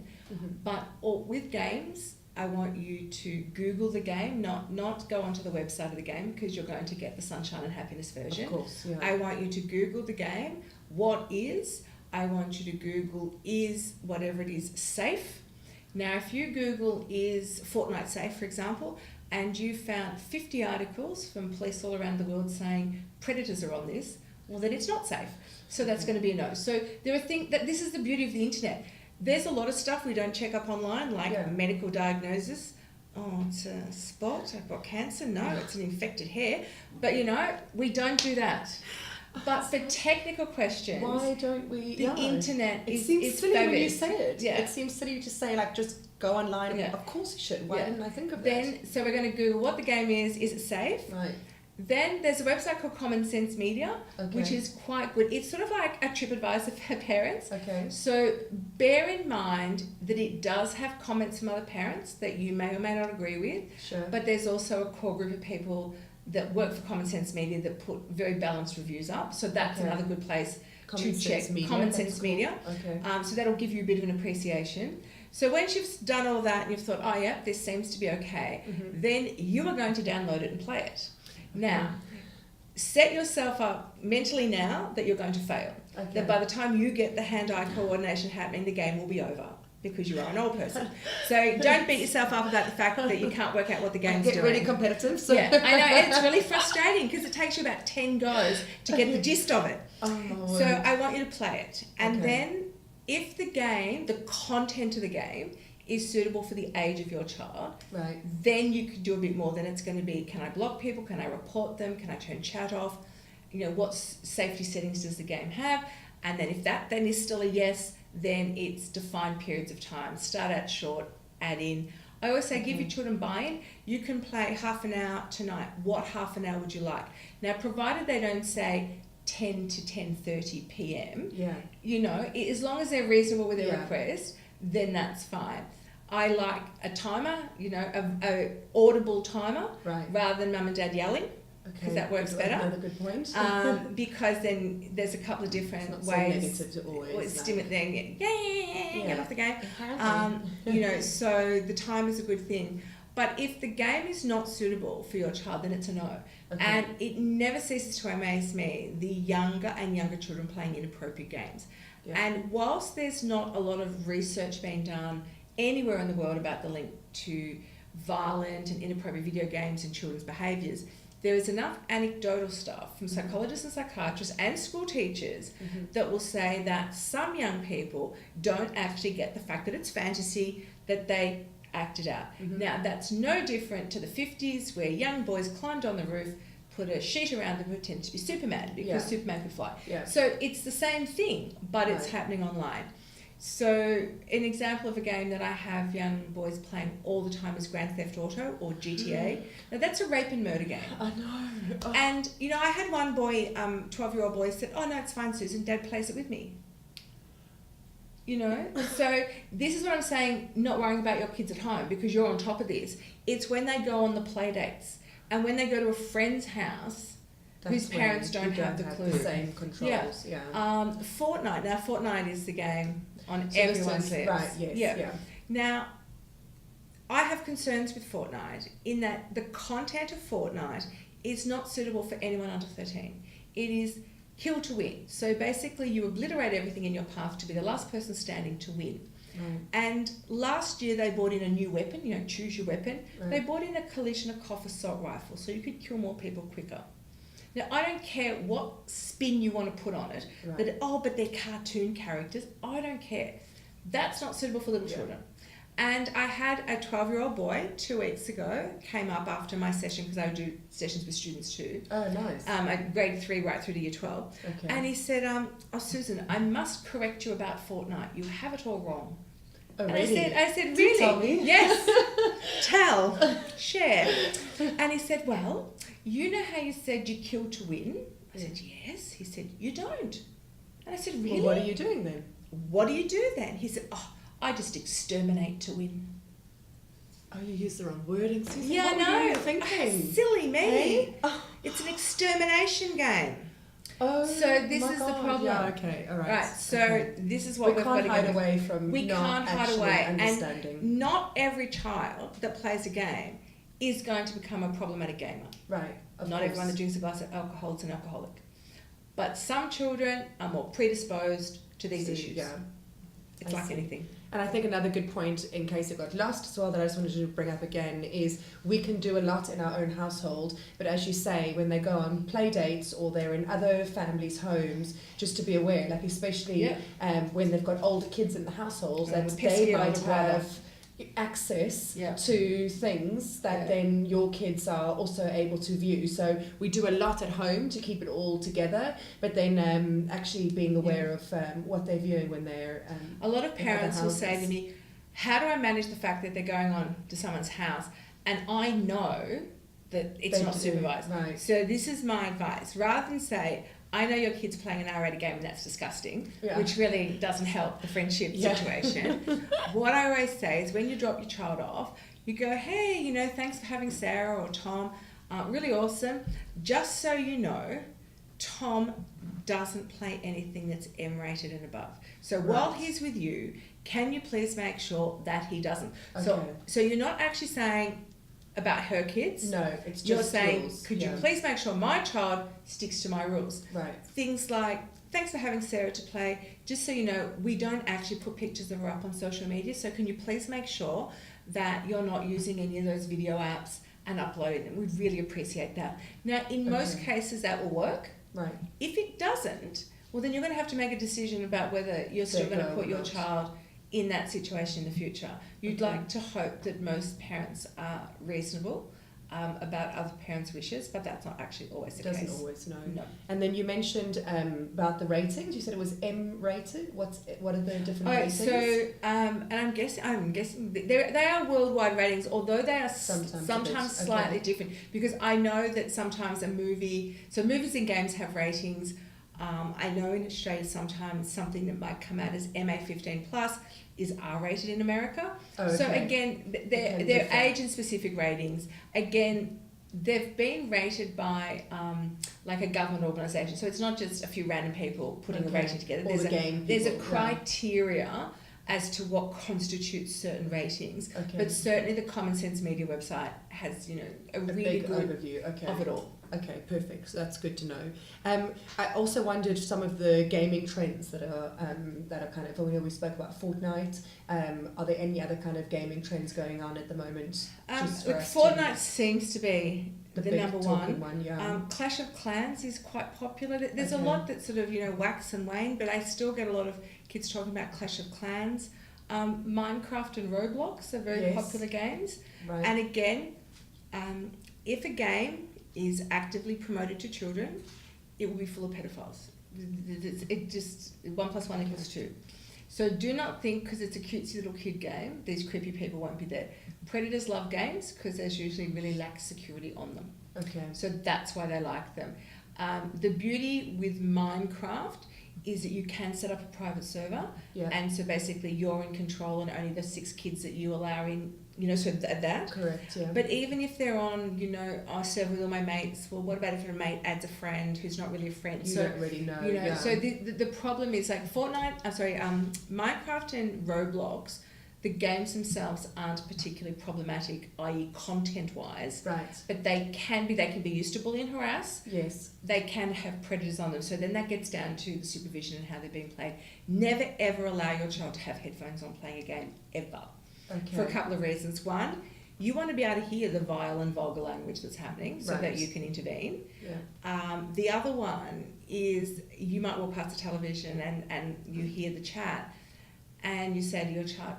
But with games, I want you to Google the game, not go onto the website of the game, because you're going to get the Sunshine and Happiness version. Of course, yeah. I want you to Google the game. What is? I want you to Google, is whatever it is safe? Now, if you Google, is Fortnite safe, for example, and you found 50 articles from police all around the world saying predators are on this, well, then it's not safe. So that's going to be a no. So there are things that, this is the beauty of the internet. There's a lot of stuff we don't check up online, like medical diagnosis. Oh, it's a spot, I've got cancer. No, it's an infected hair. But, you know, we don't do that. But for technical questions, why don't we? The internet it is seems silly fabulous. when you say it. Yeah. It seems silly to say, like, just go online. Yeah. Of course you should. Why didn't I think of that? Then, so we're going to Google what the game is it safe? Right. Then there's a website called Common Sense Media, which is quite good. It's sort of like a TripAdvisor for parents. Okay. So bear in mind that it does have comments from other parents that you may or may not agree with. Sure. But there's also a core group of people that work for Common Sense Media that put very balanced reviews up. So that's another good place to check. Common Sense Media. Okay. So that'll give you a bit of an appreciation. So once you've done all that and you've thought, oh yeah, this seems to be okay, then you are going to download it and play it. Now, set yourself up mentally now that you're going to fail. Okay. That by the time you get the hand-eye coordination happening, the game will be over because you are an old person. So don't beat yourself up about the fact that you can't work out what the game's doing. Get really competitive. So. Yeah, I know. It's really frustrating because it takes you about 10 goes to get the gist of it. Oh, my word. So I want you to play it. And then if the game, the content of the game, is suitable for the age of your child, right, then you could do a bit more. Then it's going to be, can I block people? Can I report them? Can I turn chat off? You know, what safety settings does the game have? And then if that then is still a yes, then it's defined periods of time. Start out short, add in. I always say give your children buy-in. You can play half an hour tonight. What half an hour would you like? Now, provided they don't say 10 to 10:30 p.m., you know, as long as they're reasonable with their request, then that's fine. I like a timer, you know, a audible timer, rather than mum and dad yelling, because that works better. Another good point. Because then there's a couple of different ways. So to always. Stimulate them, get off the game. You know, so the time is a good thing. But if the game is not suitable for your child, then it's a no. Okay. And it never ceases to amaze me, the younger and younger children playing inappropriate games. Yeah. And whilst there's not a lot of research being done anywhere in the world about the link to violent and inappropriate video games and children's behaviours, there is enough anecdotal stuff from psychologists and psychiatrists and school teachers that will say that some young people don't actually get the fact that it's fantasy, that they acted out. Now, that's no different to the 50s where young boys climbed on the roof, put a sheet around them and pretended to be Superman because Superman could fly. So it's the same thing, but it's happening online. So an example of a game that I have young boys playing all the time is Grand Theft Auto or GTA. Now that's a rape and murder game. I know. Oh. And, you know, I had one boy, 12-year-old boy, said, oh no, it's fine, Susan, Dad plays it with me. You know, so this is what I'm saying, not worrying about your kids at home because you're on top of this. It's when they go on the play dates and when they go to a friend's house whose parents don't have the clue. The same controls. Fortnite. Now, Fortnite is the game on everyone's lips. Right, yes. Now, I have concerns with Fortnite in that the content of Fortnite is not suitable for anyone under 13. It is kill to win. So basically you obliterate everything in your path to be the last person standing to win. Right. And last year they brought in a new weapon, you know, choose your weapon. Right. They brought in a Kalashnikov assault rifle so you could kill more people quicker. Now, I don't care what spin you want to put on it, that, but they're cartoon characters. I don't care. That's not suitable for little children. And I had a 12-year-old boy 2 weeks ago, came up after my session, because I would do sessions with students too. Oh, nice. Grade 3 right through to year 12. Okay. And he said, oh, Susan, I must correct you about Fortnite. You have it all wrong. Oh, and really? I said, really? Tell me. Yes. Tell. Share. And he said, well, you know how you said you kill to win? I said, yes. He said, you don't. And I said, really? Well, what are you doing then? What do you do then? He said, oh, I just exterminate to win. Oh, you used the wrong wording, Susan. Yeah, what I know. Were you thinking? Silly me. Hey? Oh. It's an extermination game. Oh, So this my is the God. problem. Yeah, okay, all right. Right, so okay. this is what we we've got can't to hide get away from We not can't hide actually away. understanding. And not every child that plays a game is going to become a problematic gamer. Right, of Not course. everyone that drinks a glass of alcohol is an alcoholic. But some children are more predisposed to these issues. Yeah. It's like anything. And I think another good point, in case it got lost as well, that I just wanted to bring up again is we can do a lot in our own household, but as you say, when they go on play dates or they're in other families' homes, just to be aware, like especially when they've got older kids in the household, that they might have access to things that then your kids are also able to view. So we do a lot at home to keep it all together, but then actually being aware of what they're viewing when they're a lot of parents will say to me, how do I manage the fact that they're going on to someone's house and I know that it's not supervised? Right. So this is my advice. Rather than say, I know your kid's playing an R-rated game and that's disgusting, which really doesn't help the friendship situation. What I always say is when you drop your child off, you go, hey, you know, thanks for having Sarah or Tom, really awesome. Just so you know, Tom doesn't play anything that's M-rated and above. So while he's with you, can you please make sure that he doesn't? So you're not actually saying about her kids. No, it's just you're saying, rules. could you please make sure my child sticks to my rules? Right. Things like, thanks for having Sarah to play. Just so you know, we don't actually put pictures of her up on social media. So can you please make sure that you're not using any of those video apps and uploading them? We'd really appreciate that. Now, in most cases, that will work. Right. If it doesn't, well, then you're going to have to make a decision about whether you're still going to put your child in that situation in the future. You'd like to hope that most parents are reasonable about other parents' wishes, but that's not actually always the case. Doesn't always, no. And then you mentioned about the ratings. You said it was M-rated. What are the different ratings? So, and I'm guessing they are worldwide ratings, although they are sometimes slightly different. Because I know that sometimes movies and games have ratings. I know in Australia sometimes something that might come out as MA15 plus is R-rated in America. So again, they're age and specific ratings. Again, they've been rated by like a government organisation. So it's not just a few random people putting a rating together. There's a criteria as to what constitutes certain ratings. But certainly the Common Sense Media website has, a really good overview of it all. Okay, perfect. So that's good to know. I also wondered some of the gaming trends that are kind of. We spoke about Fortnite. Are there any other kind of gaming trends going on at the moment? Fortnite seems to be the number one. Clash of Clans is quite popular. There's a lot that sort of wax and wane, but I still get a lot of kids talking about Clash of Clans. Minecraft and Roblox are very popular games. Right. And again, if a game is actively promoted to children, it will be full of pedophiles. It just 1 + 1 = 2. So do not think because it's a cutesy little kid game, these creepy people won't be there. Predators love games because there's usually really lax security on them. So that's why they like them. The beauty with Minecraft is that you can set up a private server, and so basically you're in control and only the 6 kids that you allow in. So that. Correct, yeah. But even if they're on, I serve with all my mates, well, what about if a mate adds a friend who's not really a friend? You don't really know. So the problem is like Minecraft and Roblox, the games themselves aren't particularly problematic, i.e. content-wise. Right. But they can be used to bully and harass. Yes. They can have predators on them. So then that gets down to the supervision and how they're being played. Never ever allow your child to have headphones on playing a game, ever. For a couple of reasons. One, you want to be able to hear the vile and vulgar language that's happening so that you can intervene. The other one is you might walk past the television and you hear the chat and you say to your child,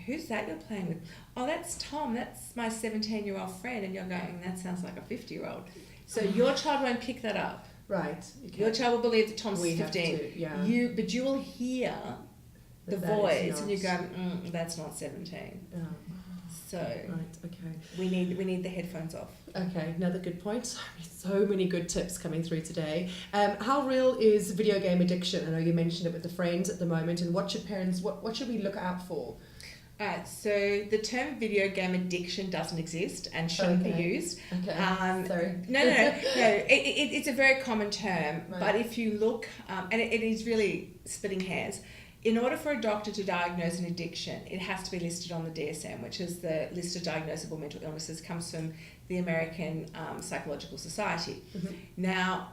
who's that you're playing with? Oh, that's Tom. That's my 17-year-old friend. And you're going, that sounds like a 50-year-old. So your child won't pick that up. Right. Your child will believe that Tom's 15. But you will hear the voice and you go, that's not 17. So we need the headphones off. Okay, another good point. So many good tips coming through today. How real is video game addiction? I know you mentioned it with the friends at the moment, and what should we look out for? So the term video game addiction doesn't exist and shouldn't be used. Okay. Sorry. No. It's a very common term, Right. but if you look, and it is really splitting hairs. In order for a doctor to diagnose an addiction, it has to be listed on the DSM, which is the list of diagnosable mental illnesses, comes from the American Psychological Society. Mm-hmm. Now,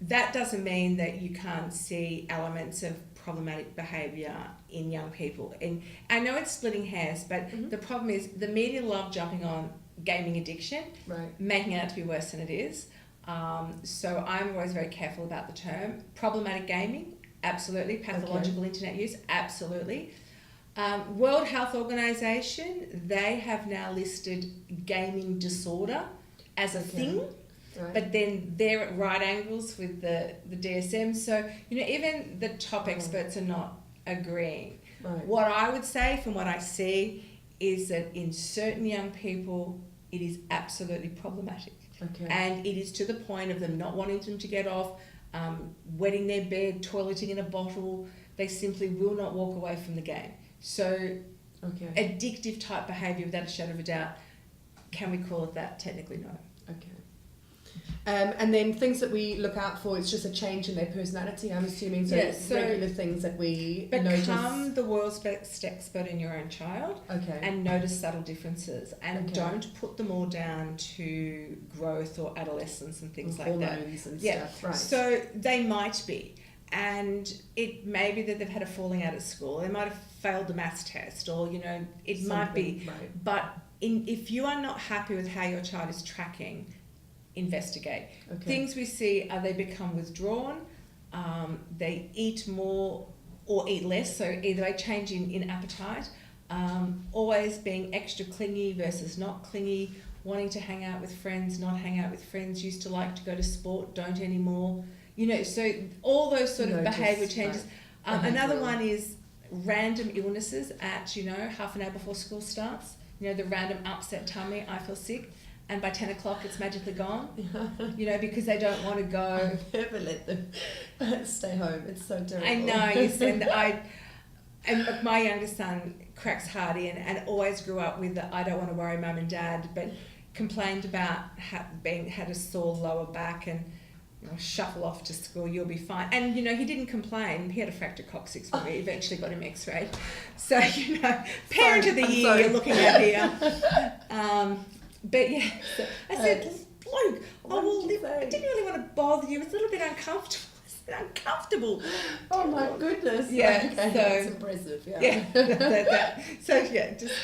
that doesn't mean that you can't see elements of problematic behaviour in young people. And I know it's splitting hairs, but the problem is the media love jumping on gaming addiction, Right. making it out to be worse than it is. So I'm always very careful about the term. Problematic gaming, absolutely. Pathological internet use, absolutely. World Health Organization, they have now listed gaming disorder as a thing. Right. But then they're at right angles with the DSM. So, even the top experts are not agreeing. Right. What I would say from what I see is that in certain young people, it is absolutely problematic. Okay. And it is to the point of them not wanting them to get off, wetting their bed, toileting in a bottle. They simply will not walk away from the game. So addictive type behaviour, without a shadow of a doubt, can we call it that? Technically, no. Okay. And then things that we look out for, it's just a change in their personality, I'm assuming. So, so regular things that we become notice. the world's best expert in your own child. Okay. And notice subtle differences. And Okay. don't put them all down to growth or adolescence and things like that. Hormones and Yeah. stuff. Right. So they might be. And it may be that they've had a falling out at school. They might have failed the maths test, or, it might be. Right. But if you are not happy with how your child is tracking, investigate. Okay. Things we see are they become withdrawn, they eat more or eat less, so either a change in appetite, always being extra clingy versus not clingy, wanting to hang out with friends, not hang out with friends, used to like to go to sport, don't anymore. So all those sort of behaviour changes. Right. Another one is random illnesses at, half an hour before school starts. The random upset tummy, I feel sick. And by 10 o'clock, it's magically gone, because they don't want to go. I never let them stay home. It's so terrible. I know, and my youngest son cracks hardy and always grew up with the I don't want to worry mum and dad, but complained about had a sore lower back and shuffle off to school, you'll be fine. And, he didn't complain. He had a fractured coccyx when we eventually got him x-rayed. So, parent of the year you're looking at here. But yeah, so I said, Luke, I didn't really want to bother you. It's a little bit uncomfortable. Uncomfortable. Oh my goodness. Yeah. Okay, so that's impressive. Yeah. Yeah. So yeah, just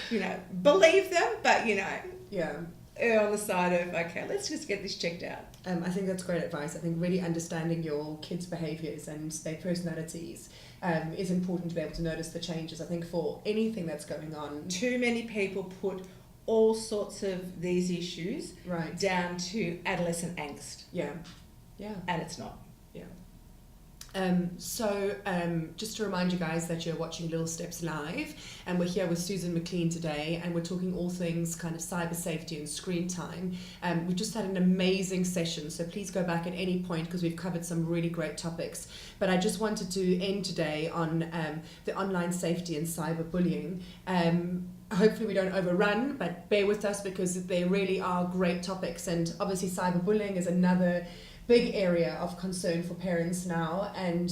believe them, but Yeah. err on the side of okay, let's just get this checked out. I think that's great advice. I think really understanding your kids' behaviours and their personalities is important to be able to notice the changes. I think for anything that's going on. Too many people put all sorts of these issues down to adolescent angst. Yeah. Yeah. And it's not. Yeah. So just to remind you guys that you're watching Little Steps Live, and we're here with Susan McClean today, and we're talking all things kind of cyber safety and screen time. We just had an amazing session, so please go back at any point because we've covered some really great topics. But I just wanted to end today on the online safety and cyberbullying. Hopefully we don't overrun, but bear with us because they really are great topics, and obviously cyberbullying is another big area of concern for parents now, and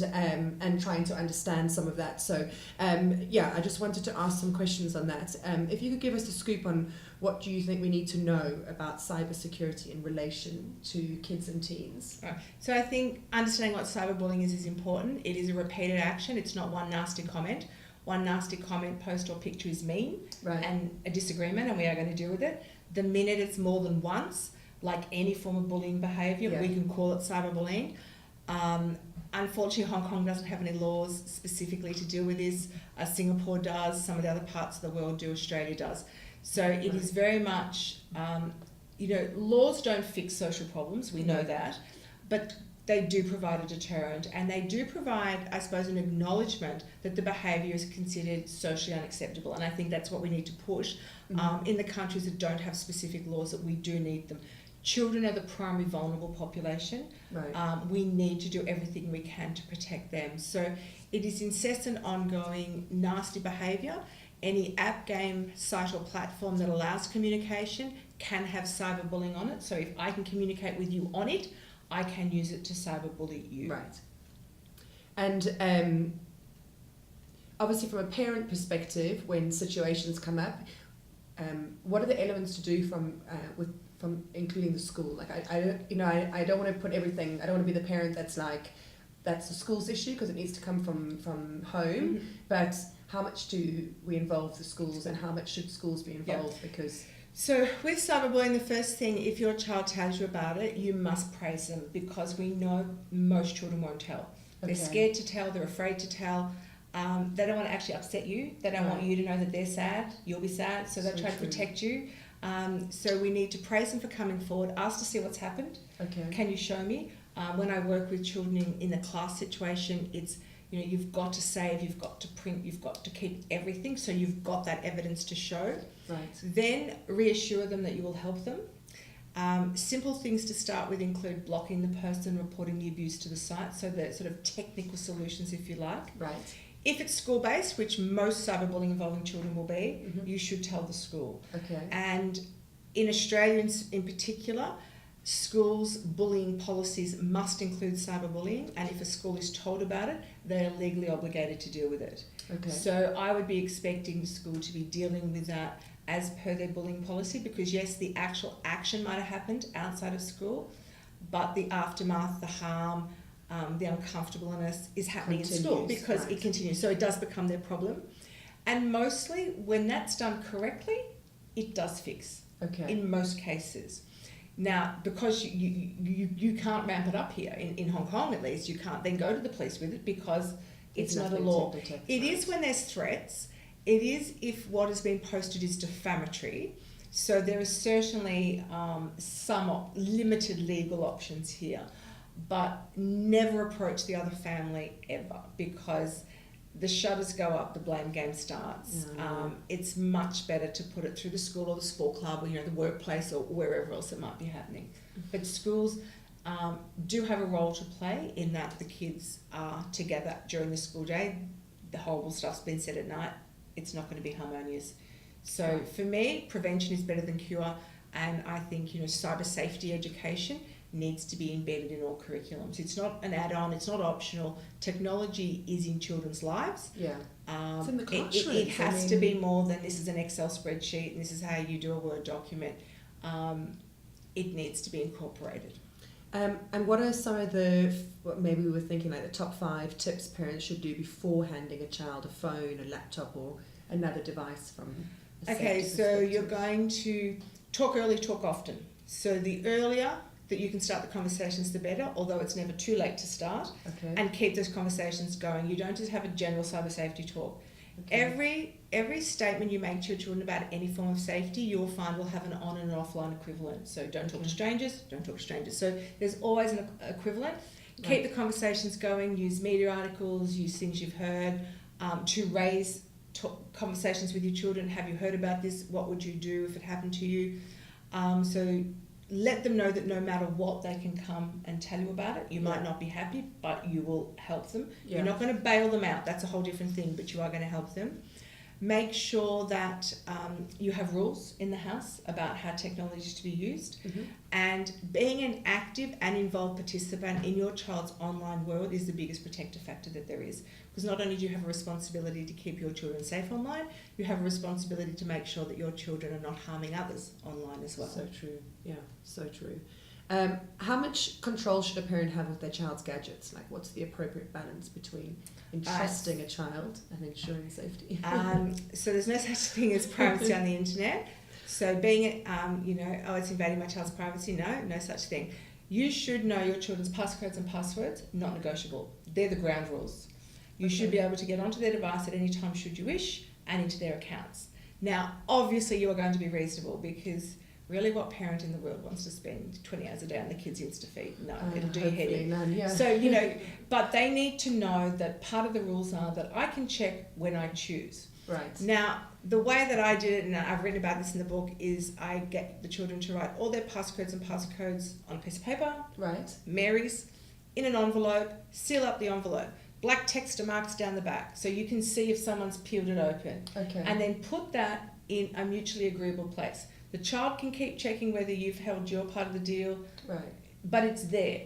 trying to understand some of that. So I just wanted to ask some questions on that. If you could give us a scoop on what do you think we need to know about cybersecurity in relation to kids and teens? Right. So I think understanding what cyberbullying is important. It is a repeated action. It's not one nasty comment. One nasty comment, post or picture is mean and a disagreement, and we are going to deal with it. The minute it's more than once, like any form of bullying behaviour, we can call it cyberbullying. Unfortunately, Hong Kong doesn't have any laws specifically to deal with this. Singapore does, some of the other parts of the world do, Australia does. So it is very much, laws don't fix social problems, we know that, but they do provide a deterrent, and they do provide, I suppose, an acknowledgement that the behaviour is considered socially unacceptable. And I think that's what we need to push in the countries that don't have specific laws, that we do need them. Children are the primary vulnerable population. We need to do everything we can to protect them. So it is incessant, ongoing, nasty behaviour. Any app, game, site or platform that allows communication can have cyberbullying on it. So if I can communicate with you on it, I can use it to cyberbully you. Right. And obviously from a parent perspective, when situations come up, what are the elements to do from including the school? Like I don't want to put everything. I don't want to be the parent that's like, that's the school's issue because it needs to come from home. But how much do we involve the schools, and how much should schools be involved? Because so with cyberbullying, the first thing, if your child tells you about it, you must praise them, because we know most children won't tell. They're scared to tell. They're afraid to tell. They don't want to actually upset you. They don't want you to know that they're sad. You'll be sad. So they try to protect you. So we need to praise them for coming forward. Ask to see what's happened. Okay. Can you show me? When I work with children in the class situation, it's, you've got to save, you've got to print, you've got to keep everything. So you've got that evidence to show. Right. Then reassure them that you will help them. Simple things to start with include blocking the person reporting the abuse to the site. So the sort of technical solutions, if you like. Right. If it's school-based, which most cyberbullying involving children will be, you should tell the school. Okay. And in Australia in particular, schools' bullying policies must include cyberbullying, and if a school is told about it, they are legally obligated to deal with it. Okay. So I would be expecting the school to be dealing with that as per their bullying policy, because yes, the actual action might have happened outside of school, but the aftermath, the harm, the uncomfortableness is happening in school because it continues. So it does become their problem. And mostly when that's done correctly, it does fix. Okay. In most cases. Now, because you can't ramp it up here, in Hong Kong at least, you can't then go to the police with it because it's not a law. It is when there's threats. It is if what has been posted is defamatory. So there is certainly some limited legal options here, but never approach the other family ever, because the shutters go up, the blame game starts. It's much better to put it through the school or the sport club or the workplace or wherever else it might be happening. But schools do have a role to play in that the kids are together during the school day. The horrible stuff's been said at night. It's not going to be harmonious. So for me, prevention is better than cure, and I think cyber safety education needs to be embedded in all curriculums. It's not an add-on, it's not optional. Technology is in children's lives. Yeah. It's in the classroom. It has to be more than this is an Excel spreadsheet and this is how you do a Word document. It needs to be incorporated. And what are some of maybe we were thinking like the top 5 tips parents should do before handing a child a phone, a laptop or another device from a Okay, so you're going to talk early, talk often. So the earlier that you can start the conversations, the better, although it's never too late to start. Okay. And keep those conversations going. You don't just have a general cyber safety talk. Okay. Every statement you make to your children about any form of safety, you'll find will have an on and an offline equivalent. So don't talk to strangers, don't talk to strangers. So there's always an equivalent. Keep the conversations going, use media articles, use things you've heard to raise conversations with your children. Have you heard about this? What would you do if it happened to you? So let them know that no matter what, they can come and tell you about it. You might not be happy, but you will help them. You're not going to bail them out. That's a whole different thing, but you are going to help them. Make sure that you have rules in the house about how technology is to be used. And being an active and involved participant in your child's online world is the biggest protective factor that there is. Because not only do you have a responsibility to keep your children safe online, you have a responsibility to make sure that your children are not harming others online as well. So true. Yeah, so true. How much control should a parent have with their child's gadgets? Like, what's the appropriate balance between entrusting a child and ensuring safety? So there's no such thing as privacy on the internet. So being, it's invading my child's privacy. No such thing. You should know your children's passcodes and passwords, not negotiable. They're the ground rules. You should be able to get onto their device at any time should you wish and into their accounts. Now, obviously you are going to be reasonable, because really what parent in the world wants to spend 20 hours a day on the kids' Insta feed? No, it'll do your head in. None, yeah. So, but they need to know that part of the rules are that I can check when I choose. Right. Now, the way that I did it, and I've written about this in the book, is I get the children to write all their passcodes and passcodes on a piece of paper. Right. Mary's, in an envelope, seal up the envelope. black texture marks down the back, so you can see if someone's peeled it open. Okay. And then put that in a mutually agreeable place. The child can keep checking whether you've held your part of the deal, Right. but it's there.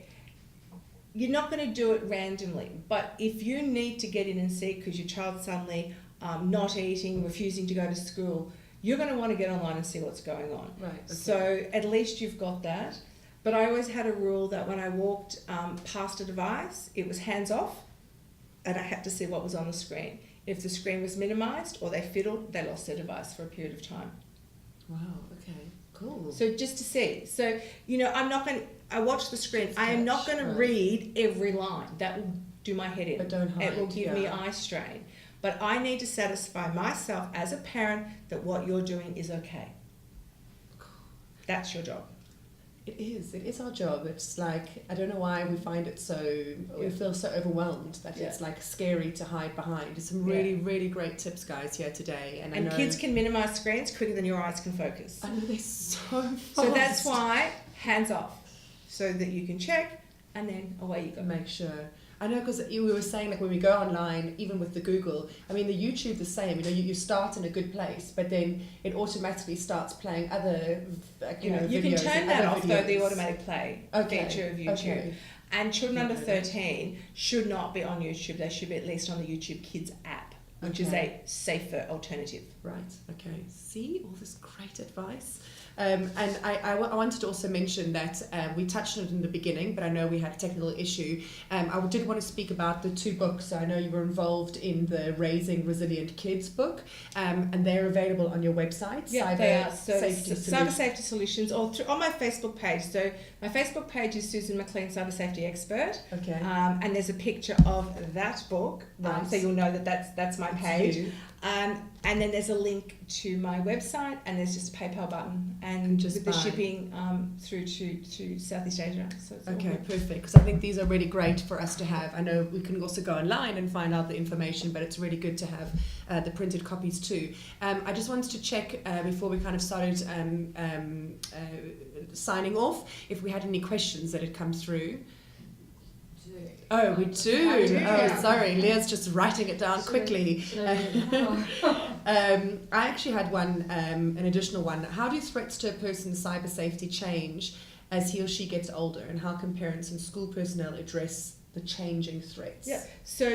You're not going to do it randomly, but if you need to get in and see because your child's suddenly not eating, refusing to go to school, you're going to want to get online and see what's going on. Right. Okay. So at least you've got that. But I always had a rule that when I walked past a device, it was hands off, and I had to see what was on the screen. If the screen was minimised or they fiddled, they lost their device for a period of time. Wow. Okay. Cool. So just to see. So, I'm not going to... I watch the screen. It's I am not going to right. read every line. That will do my head in. But don't hide. It will give me eye strain. But I need to satisfy myself as a parent that what you're doing is okay. That's your job. It is our job. It's like, I don't know why we find it so, we feel so overwhelmed that it's like scary to hide behind. There's some really, really great tips, guys, here today. And I know kids can minimise screens quicker than your eyes can focus. I know they're so fast. So that's why hands off, so that you can check and then away you go. Make sure. I know, because we were saying, like, when we go online, even with the Google, I mean, the YouTube the same, you start in a good place, but then it automatically starts playing other, videos. You can turn that off, though, the videos. automatic play feature of YouTube. Okay. And children under 13 should not be on YouTube. They should be at least on the YouTube Kids app, which is a safer alternative. Right, okay. See, all this great advice. And I wanted to also mention that we touched on it in the beginning, but I know we had a technical issue. I did want to speak about the 2 books. So I know you were involved in the Raising Resilient Kids book, and they're available on your website. Yeah, they are. So Cyber Safety Solutions, or on my Facebook page. So my Facebook page is Susan McClean, Cyber Safety Expert. Okay. And there's a picture of that book, so you'll know that that's my page. And then there's a link to my website, and there's just a PayPal button, and just with the shipping through to Southeast Asia. So it's okay, perfect. Because I think these are really great for us to have. I know we can also go online and find out the information, but it's really good to have the printed copies too. I just wanted to check before we kind of started signing off if we had any questions that had come through. Oh, we do. Oh, sorry. Leah's just writing it down quickly. I actually had one, an additional one. How do threats to a person's cyber safety change as he or she gets older, and how can parents and school personnel address the changing threats? Yeah. So,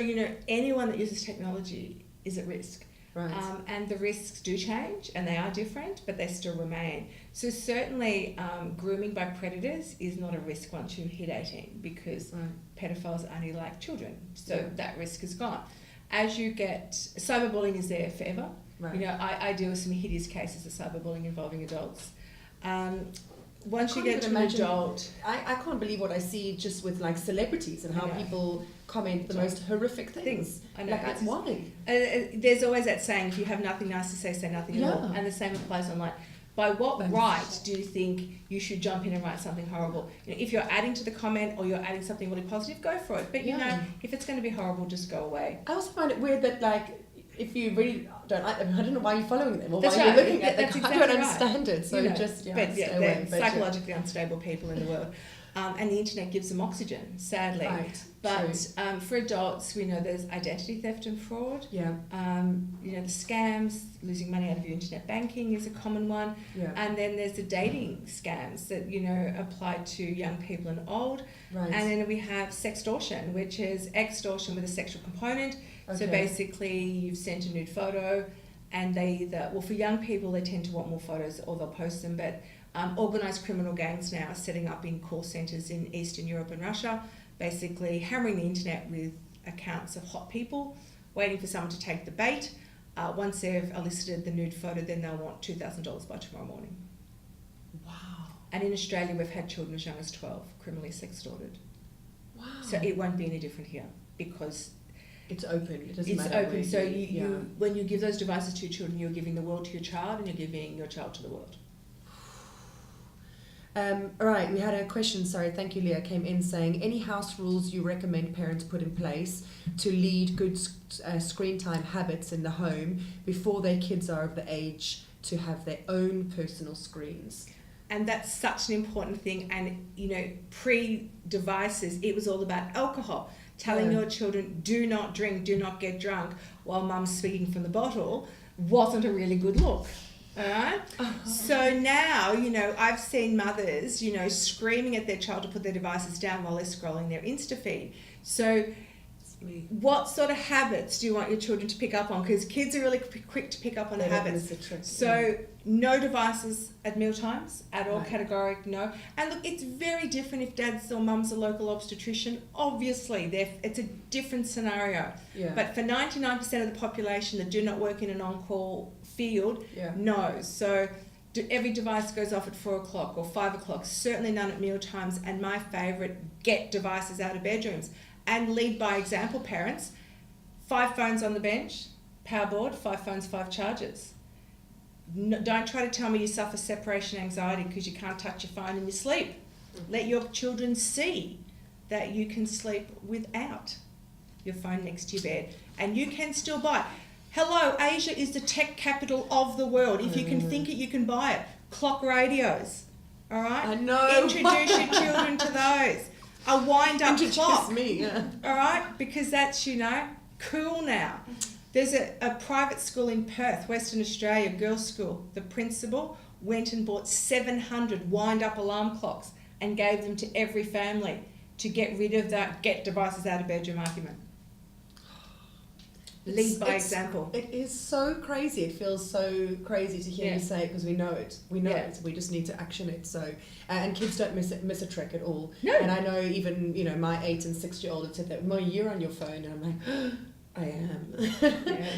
anyone that uses technology is at risk. Right. And the risks do change, and they are different, but they still remain. So certainly grooming by predators is not a risk once you hit 18, because pedophiles only like children. So that risk is gone. As you get... Cyberbullying is there forever. Right. I deal with some hideous cases of cyberbullying involving adults. Once you get to an adult... I can't believe what I see just with like celebrities and how people comment the most horrific things. I know. Like, why? There's always that saying, if you have nothing nice to say, say nothing at all. And the same applies online. By what right do you think you should jump in and write something horrible? If you're adding to the comment or you're adding something really positive, go for it. But if it's going to be horrible, just go away. I also find it weird that, like, if you really don't like them, I don't know why you're following them or why right. you're looking at them. Exactly I don't understand it. So just stay away. They're psychologically unstable people in the world. And the internet gives them oxygen, sadly. Right. But for adults, we know there's identity theft and fraud. Yeah. The scams, losing money out of your internet banking is a common one. Yeah. And then there's the dating scams that, apply to young people and old. Right. And then we have sextortion, which is extortion with a sexual component. Okay. So basically you've sent a nude photo, and for young people, they tend to want more photos or they'll post them. But organised criminal gangs now are setting up in call centres in Eastern Europe and Russia, basically hammering the internet with accounts of hot people, waiting for someone to take the bait. Once they've elicited the nude photo, then they'll want $2,000 by tomorrow morning. Wow. And in Australia, we've had children as young as 12 criminally sextorted. Wow. So it won't be any different here, because it's open. It doesn't it's matter. open. So you when you give those devices to your children, you're giving the world to your child, and you're giving your child to the world. All right, we had a question, thank you, Leah, came in saying, any house rules you recommend parents put in place to lead good screen time habits in the home before their kids are of the age to have their own personal screens? And that's such an important thing. And, pre-devices, it was all about alcohol, telling your children, do not drink, do not get drunk, while mum's speaking from the bottle, wasn't a really good look. All right? So now, you know, I've seen mothers, you know, screaming at their child to put their devices down while they're scrolling their Insta feed. So what sort of habits do you want your children to pick up on? Because kids are really quick to pick up on habits. So no devices at mealtimes at all, categoric no. And look, it's very different if dad's or mum's a local obstetrician. Obviously, it's a different scenario. Yeah. But for 99% of the population that do not work in an on-call field, no. So every device goes off at 4 o'clock or 5 o'clock, certainly none at mealtimes. And my favourite, get devices out of bedrooms. And lead by example, parents. 5 phones on the bench, power board, 5 phones, 5 chargers. No, don't try to tell me you suffer separation anxiety because you can't touch your phone in your sleep. Let your children see that you can sleep without your phone next to your bed. And you can still buy it. Hello, Asia is the tech capital of the world. If you can think it, you can buy it. Clock radios, all right? I know. Introduce your children to those. A wind-up clock. Me, all right? Because that's, you know, cool now. There's a private school in Perth, Western Australia, girls' school. The principal went and bought 700 wind-up alarm clocks and gave them to every family to get rid of that get devices out of bedroom argument. Lead by example. It is so crazy. It feels so crazy to hear you say it because we know it. We know it. We just need to action it. So, and kids don't miss a trick at all. No. And I know even, you know, my 8 and 6-year-old have said that, Mom, you're on your phone. And I'm like, I am.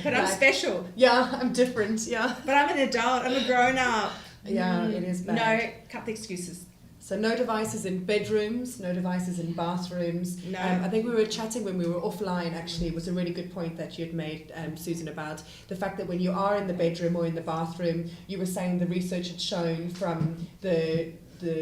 But I'm special. Yeah, I'm different. Yeah. But I'm an adult. I'm a grown up. Yeah, it is bad. No, cut the excuses. So no devices in bedrooms, no devices in bathrooms. No. I think we were chatting when we were offline, actually. It was a really good point that you had made, Susan, about the fact that when you are in the bedroom or in the bathroom, you were saying the research had shown from the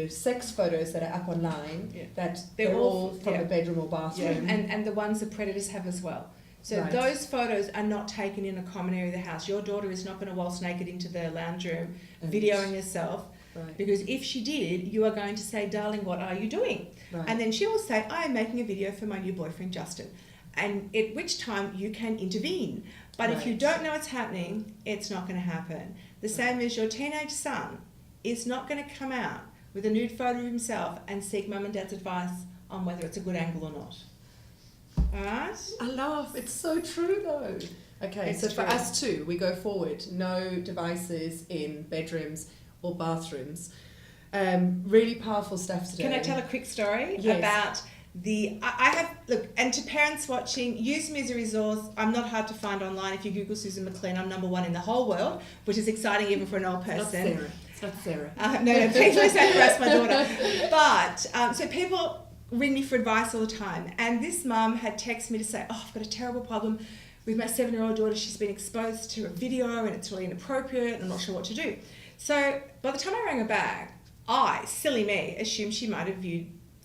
sex photos that are up online that they're all from the bedroom or bathroom. And the ones that predators have as well. So those photos are not taken in a common area of the house. Your daughter is not going to waltz naked into the lounge room, videoing herself. Right. Because if she did, you are going to say, darling, what are you doing? Right. And then she will say, I am making a video for my new boyfriend, Justin. And at which time you can intervene. But if you don't know what's happening, it's not going to happen. The same as your teenage son is not going to come out with a nude photo of himself and seek mum and dad's advice on whether it's a good angle or not. All right? I laugh. It's so true, though. Okay, It's so for true. us too, we go forward. No devices in bedrooms or bathrooms. Really powerful stuff today. Can I tell a quick story Yes. about I have, look, and to parents watching, use me as a resource. I'm not hard to find online. If you Google Susan McClean, I'm #1 in the whole world, which is exciting even for an old person. It's not Sarah. No, please don't harass my daughter. But, so people ring me for advice all the time. And this mum had texted me to say, oh, I've got a terrible problem with my 7-year-old daughter. She's been exposed to a video and it's really inappropriate and I'm not sure what to do. So by the time I rang her back, I, silly me, assumed she might have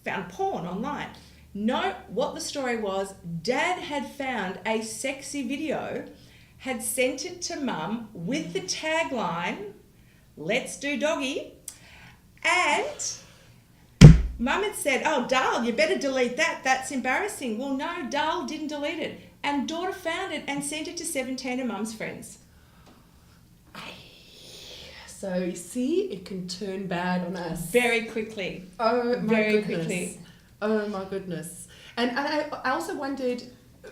found porn online. No, what the story was, Dad had found a sexy video, had sent it to Mum with the tagline, let's do doggy, and Mum had said, oh, Dal, you better delete that, that's embarrassing. Well, no, Dal didn't delete it. And daughter found it and sent it to 17 of Mum's friends. So you see, it can turn bad on us. Very quickly. Oh my Very goodness. quickly. Oh my goodness. And I also wondered,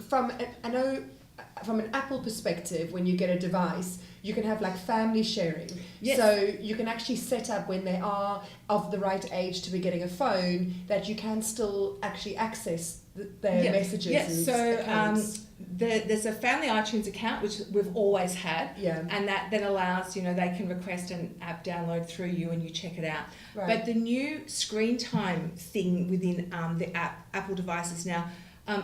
from an Apple perspective, when you get a device, you can have like family sharing. Yes. So you can actually set up when they are of the right age to be getting a phone, that you can still actually access their messages. Yes, and so there's a family iTunes account, which we've always had, and that then allows, they can request an app download through you and you check it out. Right. But the new screen time thing within the Apple devices now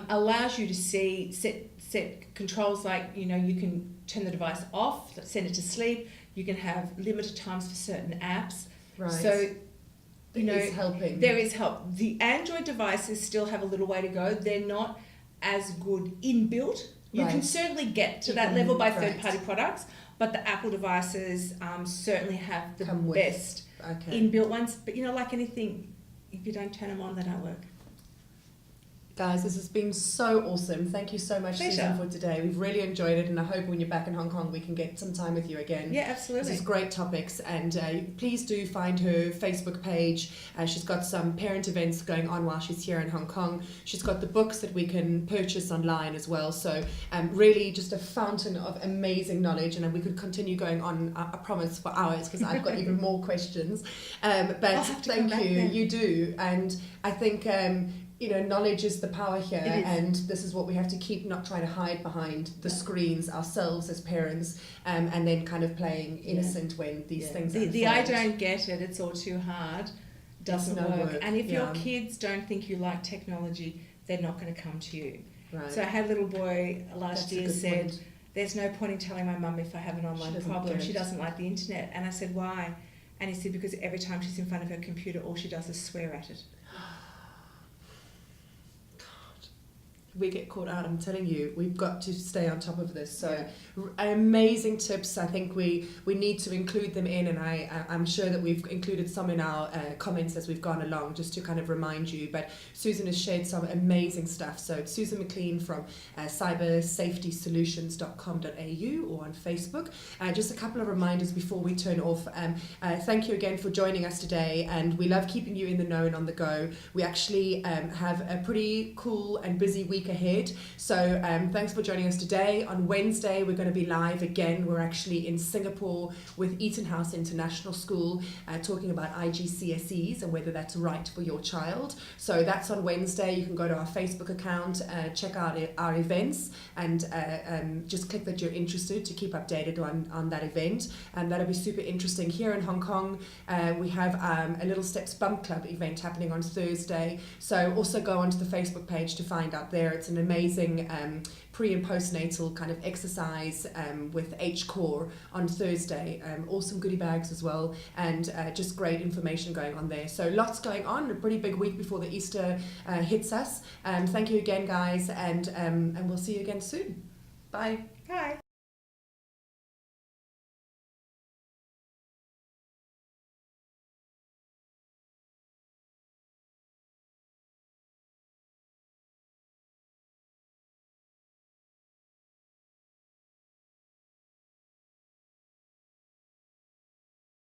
allows you to set controls like, you can turn the device off, send it to sleep, you can have limited times for certain apps. Right. So, is helping. There is help. The Android devices still have a little way to go. They're not as good inbuilt. You can certainly get to that level by third-party products, but the Apple devices certainly have the best inbuilt ones. But like anything, if you don't turn them on, they don't work. Guys, this has been so awesome. Thank you so much, Pleasure. Susan, for today. We've really enjoyed it, and I hope when you're back in Hong Kong, we can get some time with you again. Yeah, absolutely. This is great topics, and please do find her Facebook page. She's got some parent events going on while she's here in Hong Kong. She's got the books that we can purchase online as well. So really just a fountain of amazing knowledge, and we could continue going on, I promise, for hours, because I've got even more questions. But thank you. You do. And I think... knowledge is the power here, and this is what we have to keep, not trying to hide behind the screens ourselves as parents, and then kind of playing innocent when these things unfold. The I don't get it, it's all too hard, doesn't work. And if your kids don't think you like technology, they're not going to come to you. Right. So I had a little boy last year said, there's no point in telling my mum if I have an online problem. She doesn't like the internet. And I said, why? And he said, because every time she's in front of her computer, all she does is swear at it. We get caught out, I'm telling you, we've got to stay on top of this. So amazing tips. I think we need to include them in, and I'm sure that we've included some in our comments as we've gone along, just to kind of remind you. But Susan has shared some amazing stuff. So it's Susan McClean from cybersafetysolutions.com.au or on Facebook. Just a couple of reminders before we turn off. Thank you again for joining us today, and we love keeping you in the know and on the go. We actually have a pretty cool and busy week ahead, so thanks for joining us today. On Wednesday we're going to be live again. We're actually in Singapore with Eton House International School, talking about IGCSEs and whether that's right for your child. So that's on Wednesday. You can go to our Facebook account, check out our events, and just click that you're interested to keep updated on that event, and that'll be super interesting. Here in Hong Kong, we have a Little Steps Bump Club event happening on Thursday, so also go onto the Facebook page to find out there. It's an amazing pre and postnatal kind of exercise with H-Core on Thursday. Awesome goodie bags as well, and just great information going on there. So lots going on, a pretty big week before the Easter hits us. Thank you again, guys, and we'll see you again soon. Bye. Bye.